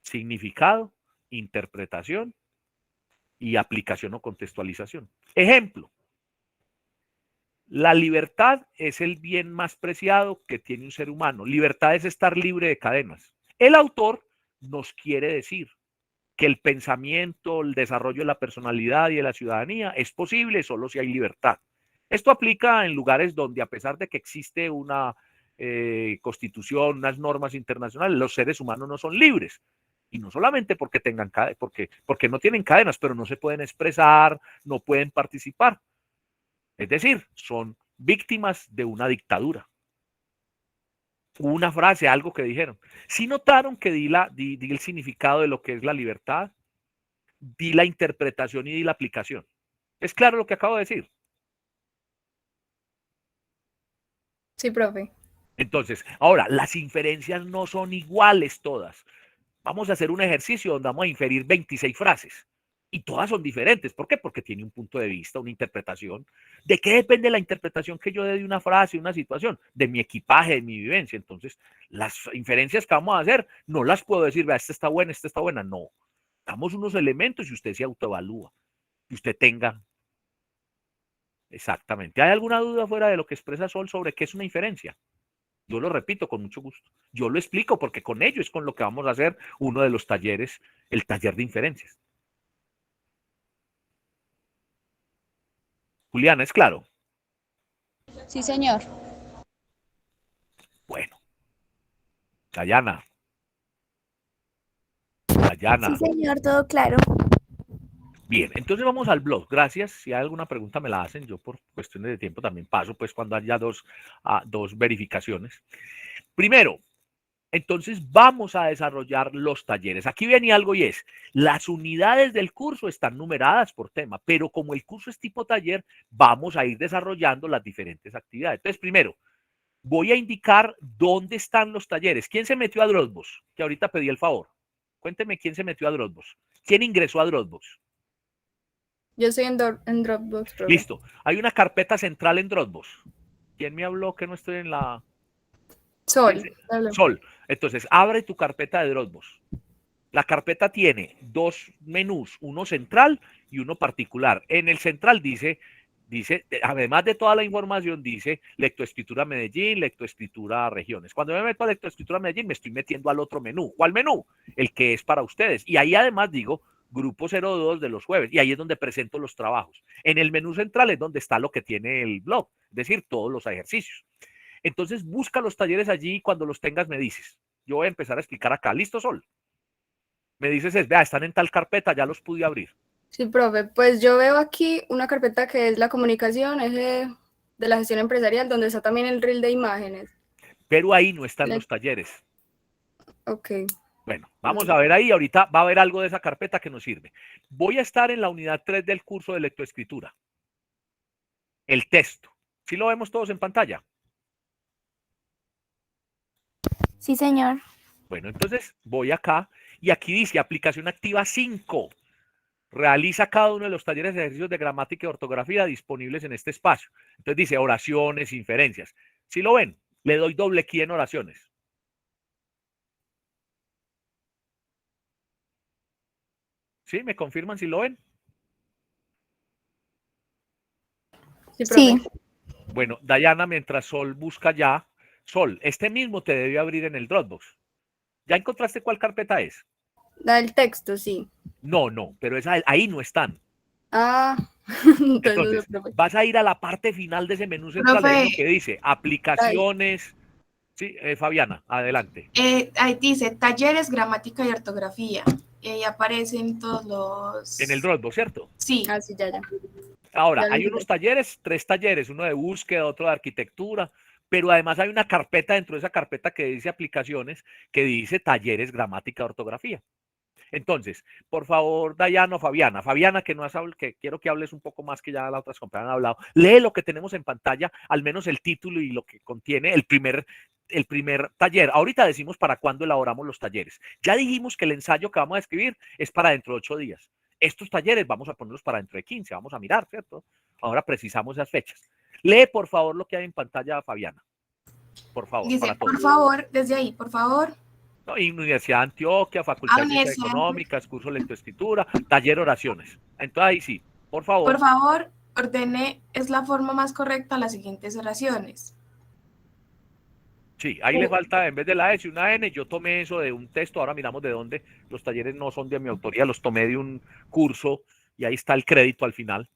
Significado, interpretación y aplicación o contextualización. Ejemplo. La libertad es el bien más preciado que tiene un ser humano. Libertad es estar libre de cadenas. El autor nos quiere decir que el pensamiento, el desarrollo de la personalidad y de la ciudadanía es posible solo si hay libertad. Esto aplica en lugares donde, a pesar de que existe una constitución, unas normas internacionales, los seres humanos no son libres. Y no solamente porque tengan porque no tienen cadenas, pero no se pueden expresar, no pueden participar. Es decir, son víctimas de una dictadura. Una frase, algo que dijeron. Si notaron que di el significado de lo que es la libertad, di la interpretación y di la aplicación. ¿Es claro lo que acabo de decir? Sí, profe. Entonces, ahora, las inferencias no son iguales todas. Vamos a hacer un ejercicio donde vamos a inferir 26 frases. Y todas son diferentes. ¿Por qué? Porque tiene un punto de vista, una interpretación. ¿De qué depende la interpretación que yo dé de una frase, una situación? De mi equipaje, de mi vivencia. Entonces, las inferencias que vamos a hacer, no las puedo decir, vea, esta está buena. No. Damos unos elementos y usted se autoevalúa. Y usted tenga. Exactamente. ¿Hay alguna duda fuera de lo que expresa Sol sobre qué es una inferencia? Yo lo repito con mucho gusto. Yo lo explico porque con ello es con lo que vamos a hacer uno de los talleres, el taller de inferencias. Juliana, ¿es claro? Sí, señor. Bueno. Dayana. Dayana. Sí, señor, todo claro. Bien, entonces vamos al blog. Gracias. Si hay alguna pregunta me la hacen. Yo por cuestiones de tiempo también paso, pues cuando haya dos verificaciones. Primero, entonces vamos a desarrollar los talleres. Aquí venía algo y es, las unidades del curso están numeradas por tema, pero como el curso es tipo taller, vamos a ir desarrollando las diferentes actividades. Entonces, primero, voy a indicar dónde están los talleres. ¿Quién se metió a Dropbox? Que ahorita pedí el favor. Cuénteme quién se metió a Dropbox. ¿Quién ingresó a Dropbox? Yo estoy en Dropbox, profe. Listo. Hay una carpeta central en Dropbox. ¿Quién me habló que no estoy en la...? Sol. Sol. Entonces, abre tu carpeta de Dropbox. La carpeta tiene dos menús, uno central y uno particular. En el central dice, además de toda la información, dice lectoescritura Medellín, lectoescritura regiones. Cuando me meto a lectoescritura Medellín, me estoy metiendo al otro menú. ¿Cuál menú? El que es para ustedes. Y ahí además digo grupo 02 de los jueves. Y ahí es donde presento los trabajos. En el menú central es donde está lo que tiene el blog, es decir, todos los ejercicios. Entonces busca los talleres allí y cuando los tengas me dices. Yo voy a empezar a explicar acá. ¿Listo, Sol? Me dices, vea, están en tal carpeta, ya los pude abrir. Sí, profe. Pues yo veo aquí una carpeta que es la comunicación, es de la gestión empresarial, donde está también el reel de imágenes. Pero ahí no están los talleres. Ok. Bueno, vamos a ver ahí. Ahorita va a haber algo de esa carpeta que nos sirve. Voy a estar en la unidad 3 del curso de lectoescritura. El texto. ¿Sí lo vemos todos en pantalla? Sí, señor. Bueno, entonces voy acá y aquí dice aplicación activa 5. Realiza cada uno de los talleres de ejercicios de gramática y ortografía disponibles en este espacio. Entonces dice oraciones, inferencias. ¿Sí lo ven? Le doy doble clic en oraciones. ¿Sí? ¿Me confirman si lo ven? Sí, Sí, profe. Bueno, Dayana, mientras Sol busca ya, Sol, este mismo te debe abrir en el Dropbox. ¿Ya encontraste cuál carpeta es? Da el texto, sí. No, pero ahí no están. Ah, entonces no se Entonces, preocupe. vas a ir a la parte final de ese menú central, hay Profe, uno que dice Ay, aplicaciones. Sí, Fabiana, adelante. ahí dice talleres, gramática y ortografía. Y ahí aparecen todos En el los... Dropbox, ¿cierto? Sí, ah, sí, ya. Ahora, Ya lo hay unos encontré. talleres, 3 talleres, uno de búsqueda, otro de arquitectura, pero además hay una carpeta dentro de esa carpeta que dice aplicaciones, que dice talleres, gramática, ortografía. Entonces, por favor, Dayana o Fabiana, Fabiana, que no has hablado, que quiero que hables un poco más que ya las otras compañeras han hablado, lee lo que tenemos en pantalla, al menos el título y lo que contiene el primer taller. Ahorita decimos para cuándo elaboramos los talleres. Ya dijimos que el ensayo que vamos a escribir es para dentro de 8 días. Estos talleres vamos a ponerlos para dentro de 15, vamos a mirar, ¿cierto? Ahora precisamos esas fechas. Lee, por favor, lo que hay en pantalla, Fabiana. Por favor, dice, para por todos. favor, desde ahí, por favor, ¿No? Universidad de Antioquia, Facultad de Ciencias Universidad, Económicas, curso de lectoescritura, taller oraciones. Entonces ahí sí, por por favor. favor, ordene, es la forma más correcta las siguientes oraciones. Sí, ahí le falta, en vez de la S, una N. Yo tomé eso de un texto, ahora miramos de dónde. Los talleres no son de mi autoría, los tomé de un curso y ahí está el crédito al final.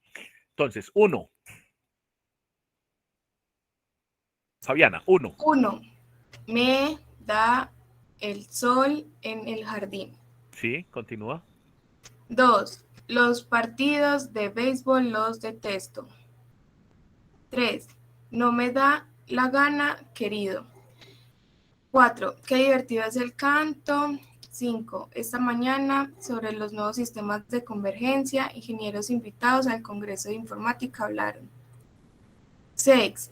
Entonces, 1, Fabiana, 1. 1. Me da el sol en el jardín. Sí, continúa. 2. Los partidos de béisbol los detesto. 3. No me da la gana, querido. 4. Qué divertido es el canto. 5. Esta mañana, sobre los nuevos sistemas de convergencia, ingenieros invitados al Congreso de Informática hablaron. 6.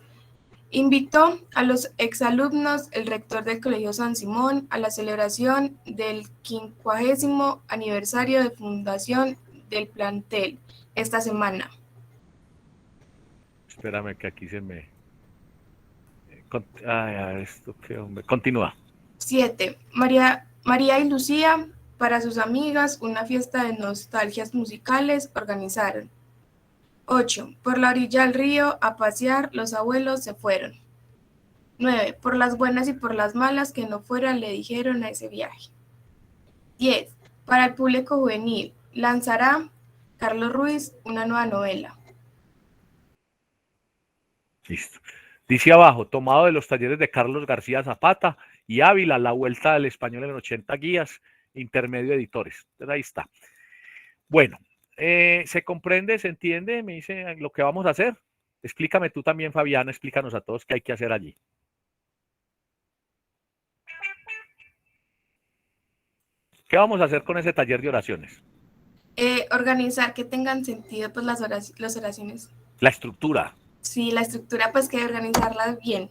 Invitó a los exalumnos el rector del Colegio San Simón a la celebración del 50º aniversario de fundación del plantel esta semana. Espérame que aquí se me... esto qué hombre. Continúa. 7. María y Lucía, para sus amigas, una fiesta de nostalgias musicales organizaron. 8. Por la orilla del río, a pasear, los abuelos se fueron. 9. Por las buenas y por las malas que no fuera le dijeron a ese viaje. 10. Para el público juvenil, lanzará Carlos Ruiz una nueva novela. Listo. Dice abajo, tomado de los talleres de Carlos García Zapata y Ávila, la vuelta del español en 80 guías, intermedio editores. Entonces ahí está. Bueno, ¿se comprende, se entiende? Me dice lo que vamos a hacer. Explícame tú también, Fabiana, explícanos a todos qué hay que hacer allí. ¿Qué vamos a hacer con ese taller de oraciones? Organizar que tengan sentido pues las oraciones. La estructura. Sí, la estructura pues que organizarla bien.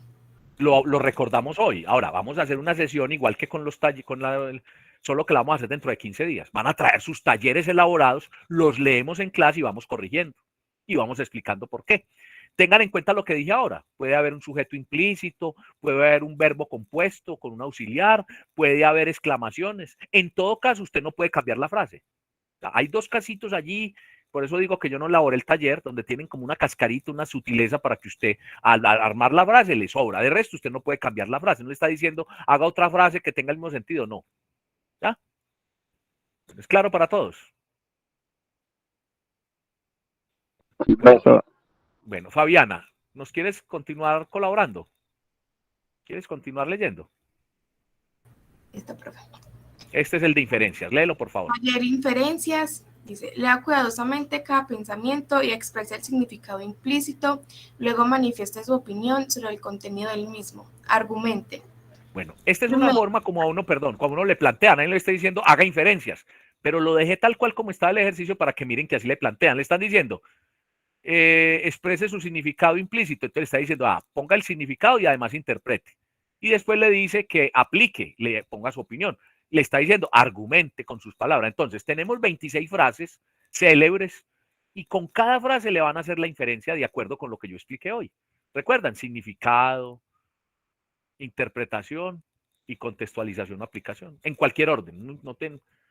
Lo recordamos hoy. Ahora, vamos a hacer una sesión igual que con los talleres, solo que la vamos a hacer dentro de 15 días. Van a traer sus talleres elaborados, los leemos en clase y vamos corrigiendo. Y vamos explicando por qué. Tengan en cuenta lo que dije ahora. Puede haber un sujeto implícito, puede haber un verbo compuesto con un auxiliar, puede haber exclamaciones. En todo caso, usted no puede cambiar la frase. Hay 2 casitos allí, por eso digo que yo no elaboré el taller, donde tienen como una cascarita, una sutileza para que usted, al armar la frase, le sobra. De resto, usted no puede cambiar la frase. No le está diciendo, haga otra frase que tenga el mismo sentido. No. ¿Ya? ¿Es claro para todos? Bueno, Fabiana, ¿nos quieres continuar colaborando? ¿Quieres continuar leyendo? Listo, profe. Este es el de inferencias. Léelo, por favor. Taller inferencias. Dice, lea cuidadosamente cada pensamiento y exprese el significado implícito, luego manifieste su opinión sobre el contenido del mismo. Argumente. Bueno, esta es una forma como a uno le plantean, a él le está diciendo, haga inferencias, pero lo dejé tal cual como está el ejercicio para que miren que así le plantean. Le están diciendo, exprese su significado implícito. Entonces le está diciendo, ponga el significado y además interprete. Y después le dice que aplique, le ponga su opinión. Le está diciendo, argumente con sus palabras. Entonces, tenemos 26 frases célebres y con cada frase le van a hacer la inferencia de acuerdo con lo que yo expliqué hoy. ¿Recuerdan? Significado, interpretación y contextualización o aplicación. En cualquier orden.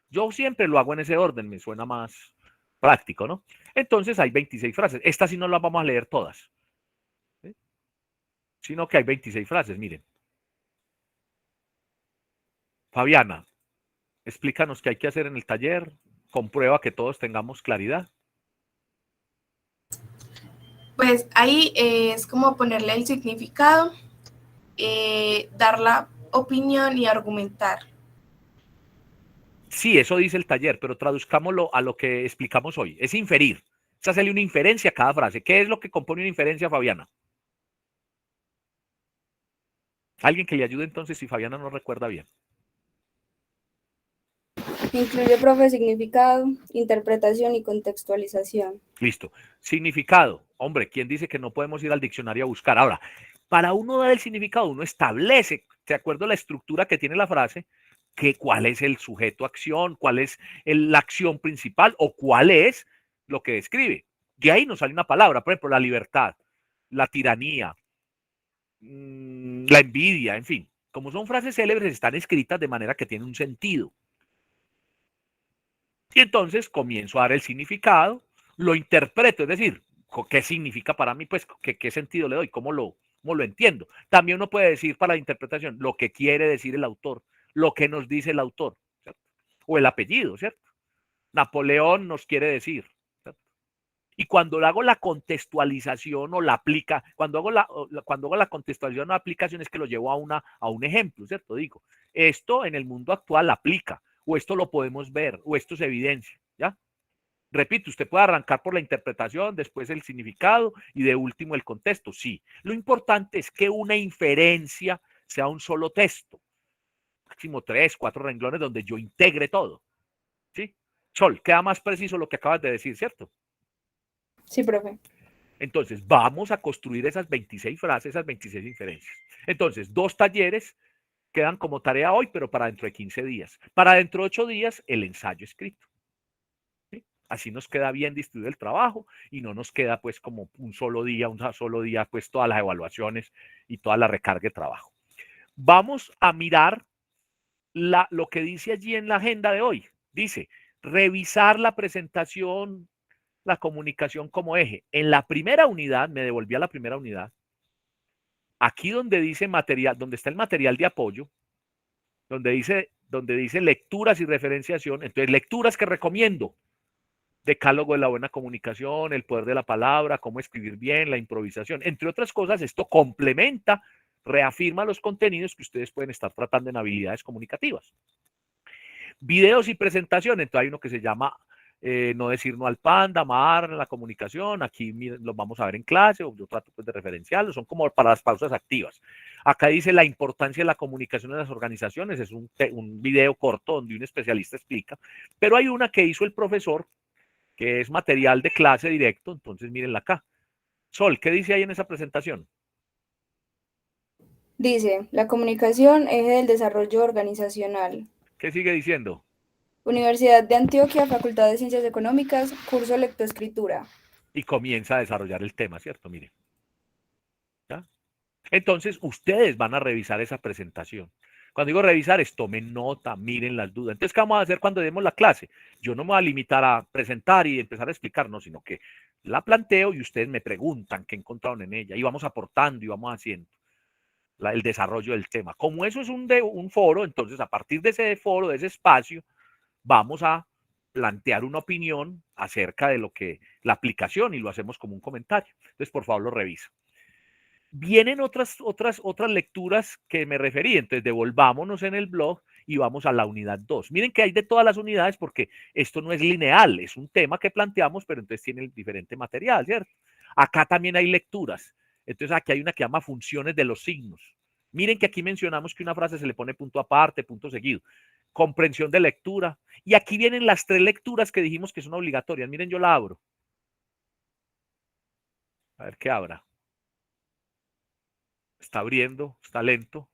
Yo siempre lo hago en ese orden, me suena más práctico, ¿no? Entonces hay 26 frases. Estas sí no las vamos a leer todas, ¿sí? Sino que hay 26 frases, miren. Fabiana, explícanos qué hay que hacer en el taller, comprueba que todos tengamos claridad. Pues ahí es como ponerle el significado, dar la opinión y argumentar. Sí, eso dice el taller, pero traduzcámoslo a lo que explicamos hoy. Es inferir. Es hacerle una inferencia a cada frase. ¿Qué es lo que compone una inferencia, Fabiana? Alguien que le ayude entonces si Fabiana no recuerda bien. Incluye, profe, significado, interpretación y contextualización. Listo. Significado. Hombre, ¿quién dice que no podemos ir al diccionario a buscar? Ahora, para uno dar el significado, uno establece, de acuerdo a la estructura que tiene la frase, que cuál es el sujeto acción, cuál es la acción principal o cuál es lo que describe. De ahí nos sale una palabra, por ejemplo, la libertad, la tiranía, la envidia, en fin. Como son frases célebres, están escritas de manera que tienen un sentido. Y entonces comienzo a dar el significado, lo interpreto, es decir, ¿qué significa para mí? Pues, ¿qué sentido le doy? ¿Cómo lo entiendo? También uno puede decir para la interpretación lo que quiere decir el autor, lo que nos dice el autor, ¿cierto? O el apellido, ¿cierto? Napoleón nos quiere decir, ¿cierto? Y cuando hago la contextualización o la aplica, cuando hago la contextualización o aplicación es que lo llevo a un ejemplo, ¿cierto? Digo, esto en el mundo actual aplica, o esto lo podemos ver, o esto se evidencia, ¿ya? Repito, usted puede arrancar por la interpretación, después el significado y de último el contexto, sí. Lo importante es que una inferencia sea un solo texto, máximo 3, 4 renglones donde yo integre todo, ¿sí? Sol, queda más preciso lo que acabas de decir, ¿cierto? Sí, profe. Entonces, vamos a construir esas 26 frases, esas 26 inferencias. Entonces, 2 talleres quedan como tarea hoy, pero para dentro de 15 días. Para dentro de 8 días, el ensayo escrito. ¿Sí? Así nos queda bien distribuido el trabajo y no nos queda pues como un solo día, pues todas las evaluaciones y toda la recarga de trabajo. Vamos a mirar lo que dice allí en la agenda de hoy. Dice, revisar la presentación, la comunicación como eje. En la primera unidad, me devolví a la primera unidad, aquí donde dice material, donde está el material de apoyo, donde dice lecturas y referenciación, entonces lecturas que recomiendo, decálogo de la buena comunicación, el poder de la palabra, cómo escribir bien, la improvisación, entre otras cosas, esto complementa, reafirma los contenidos que ustedes pueden estar tratando en habilidades comunicativas. Videos y presentaciones, entonces hay uno que se llama no decir no al panda, amar la comunicación, aquí los vamos a ver en clase, o yo trato pues de referenciarlos, son como para las pausas activas. Acá dice la importancia de la comunicación en las organizaciones, es un video corto donde un especialista explica, pero hay una que hizo el profesor, que es material de clase directo, entonces mírenla acá. Sol, ¿qué dice ahí en esa presentación? Dice, la comunicación, eje del desarrollo organizacional. ¿Qué sigue diciendo? Universidad de Antioquia, Facultad de Ciencias Económicas, curso lectoescritura. Y comienza a desarrollar el tema, ¿cierto? Miren. ¿Ya? Entonces, ustedes van a revisar esa presentación. Cuando digo revisar es tomen nota, miren las dudas. Entonces, ¿qué vamos a hacer cuando demos la clase? Yo no me voy a limitar a presentar y empezar a explicar, no, sino que la planteo y ustedes me preguntan qué encontraron en ella y vamos aportando y vamos haciendo el desarrollo del tema. Como eso es un foro, entonces a partir de ese foro, de ese espacio, vamos a plantear una opinión acerca de lo que la aplicación y lo hacemos como un comentario. Entonces, por favor, lo revisa. Vienen otras lecturas que me referí, entonces devolvámonos en el blog y vamos a la unidad 2. Miren que hay de todas las unidades porque esto no es lineal, es un tema que planteamos, pero entonces tiene el diferente material, ¿cierto? Acá también hay lecturas, entonces aquí hay una que llama funciones de los signos. Miren que aquí mencionamos que una frase se le pone punto aparte, punto seguido. Comprensión de lectura. Y aquí vienen las 3 lecturas que dijimos que son obligatorias. Miren, yo la abro. A ver qué abra. Está abriendo, está lento.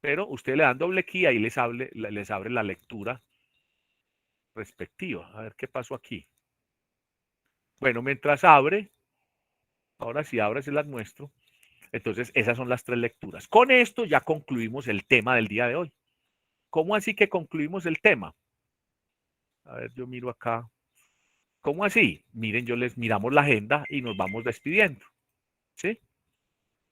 Pero ustedes le dan doble clic y ahí les abre la lectura respectiva. A ver qué pasó aquí. Bueno, mientras abre, ahora sí abre, se las muestro. Entonces, esas son las 3 lecturas. Con esto ya concluimos el tema del día de hoy. ¿Cómo así que concluimos el tema? A ver, yo miro acá. ¿Cómo así? Miren, miramos la agenda y nos vamos despidiendo. ¿Sí?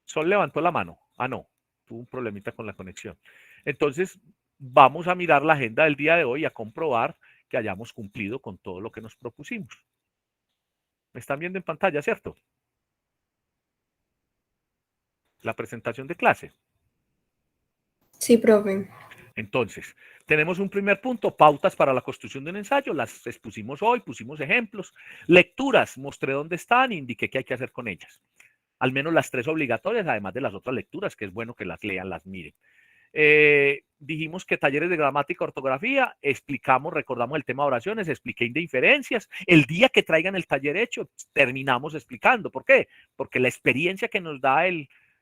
Sol levantó la mano. Ah, no, tuvo un problemita con la conexión. Entonces, vamos a mirar la agenda del día de hoy y a comprobar que hayamos cumplido con todo lo que nos propusimos. ¿Me están viendo en pantalla, cierto? La presentación de clase. Sí, profe. Entonces, tenemos un primer punto, pautas para la construcción de un ensayo, las expusimos hoy, pusimos ejemplos. Lecturas, mostré dónde están e indiqué qué hay que hacer con ellas. Al menos las 3 obligatorias, además de las otras lecturas, que es bueno que las lean, las miren. Dijimos que talleres de gramática, ortografía, recordamos el tema de oraciones, expliqué de inferencias. El día que traigan el taller hecho, terminamos explicando. ¿Por qué? Porque la experiencia que nos da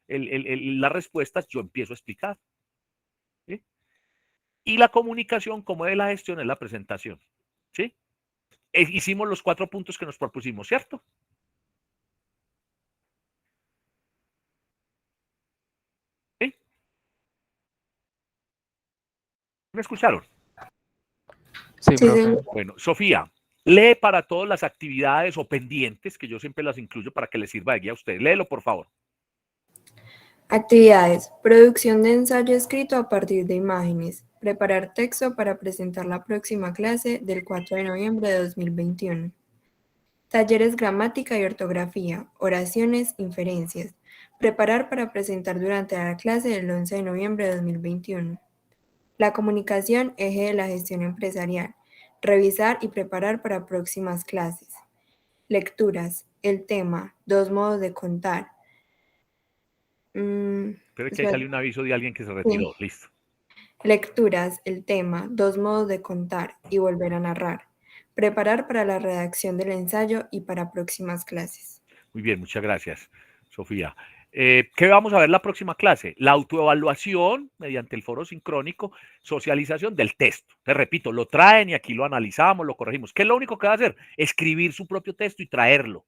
las respuestas, yo empiezo a explicar. ¿Sí? Y la comunicación, como de la gestión, es la presentación. ¿Sí? Hicimos los 4 puntos que nos propusimos, ¿cierto? ¿Sí? ¿Me escucharon? Sí, Sí, profe. señor. Bueno, Sofía, lee para todas las actividades o pendientes, que yo siempre las incluyo para que les sirva de guía a ustedes. Léelo, por favor. Actividades. Producción de ensayo escrito a partir de imágenes. Preparar texto para presentar la próxima clase del 4 de noviembre de 2021. Talleres gramática y ortografía. Oraciones, inferencias. Preparar para presentar durante la clase del 11 de noviembre de 2021. La comunicación, eje de la gestión empresarial. Revisar y preparar para próximas clases. Lecturas. El tema. 2 modos de contar. Espero que ahí sale un aviso de alguien que se retiró. Sí. Listo. Lecturas, el tema, 2 modos de contar y volver a narrar. Preparar para la redacción del ensayo y para próximas clases. Muy bien, muchas gracias, Sofía. ¿Qué vamos a ver la próxima clase? La autoevaluación mediante el foro sincrónico, socialización del texto. Te repito, lo traen y aquí lo analizamos, lo corregimos. ¿Qué es lo único que va a hacer? Escribir su propio texto y traerlo.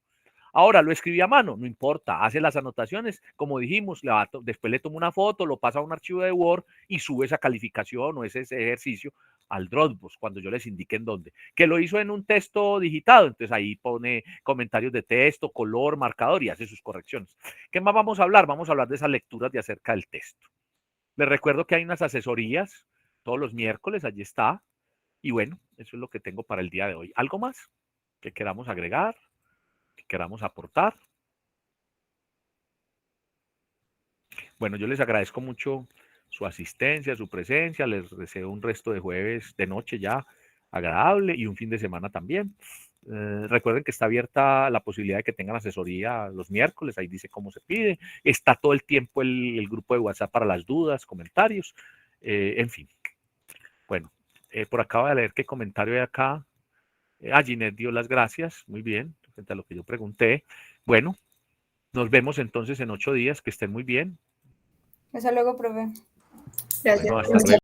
Ahora, lo escribí a mano, no importa, hace las anotaciones, como dijimos, después le toma una foto, lo pasa a un archivo de Word y sube esa calificación o ese ejercicio al Dropbox cuando yo les indique en dónde. Que lo hizo en un texto digitado, entonces ahí pone comentarios de texto, color, marcador y hace sus correcciones. ¿Qué más vamos a hablar? Vamos a hablar de esas lecturas de acerca del texto. Les recuerdo que hay unas asesorías todos los miércoles, allí está. Y bueno, eso es lo que tengo para el día de hoy. ¿Algo más que queramos agregar? Que queramos aportar. Bueno, yo les agradezco mucho su asistencia, su presencia, les deseo un resto de jueves de noche ya agradable y un fin de semana también. Recuerden que está abierta la posibilidad de que tengan asesoría los miércoles, ahí dice cómo se pide, está todo el tiempo el grupo de WhatsApp para las dudas, comentarios, en fin. Bueno, por acá voy a leer qué comentario hay acá. Ginette dio las gracias, muy bien, frente a lo que yo pregunté. Bueno, nos vemos entonces en 8 días, que estén muy bien. Hasta luego, profe. Bueno, hasta Gracias. luego.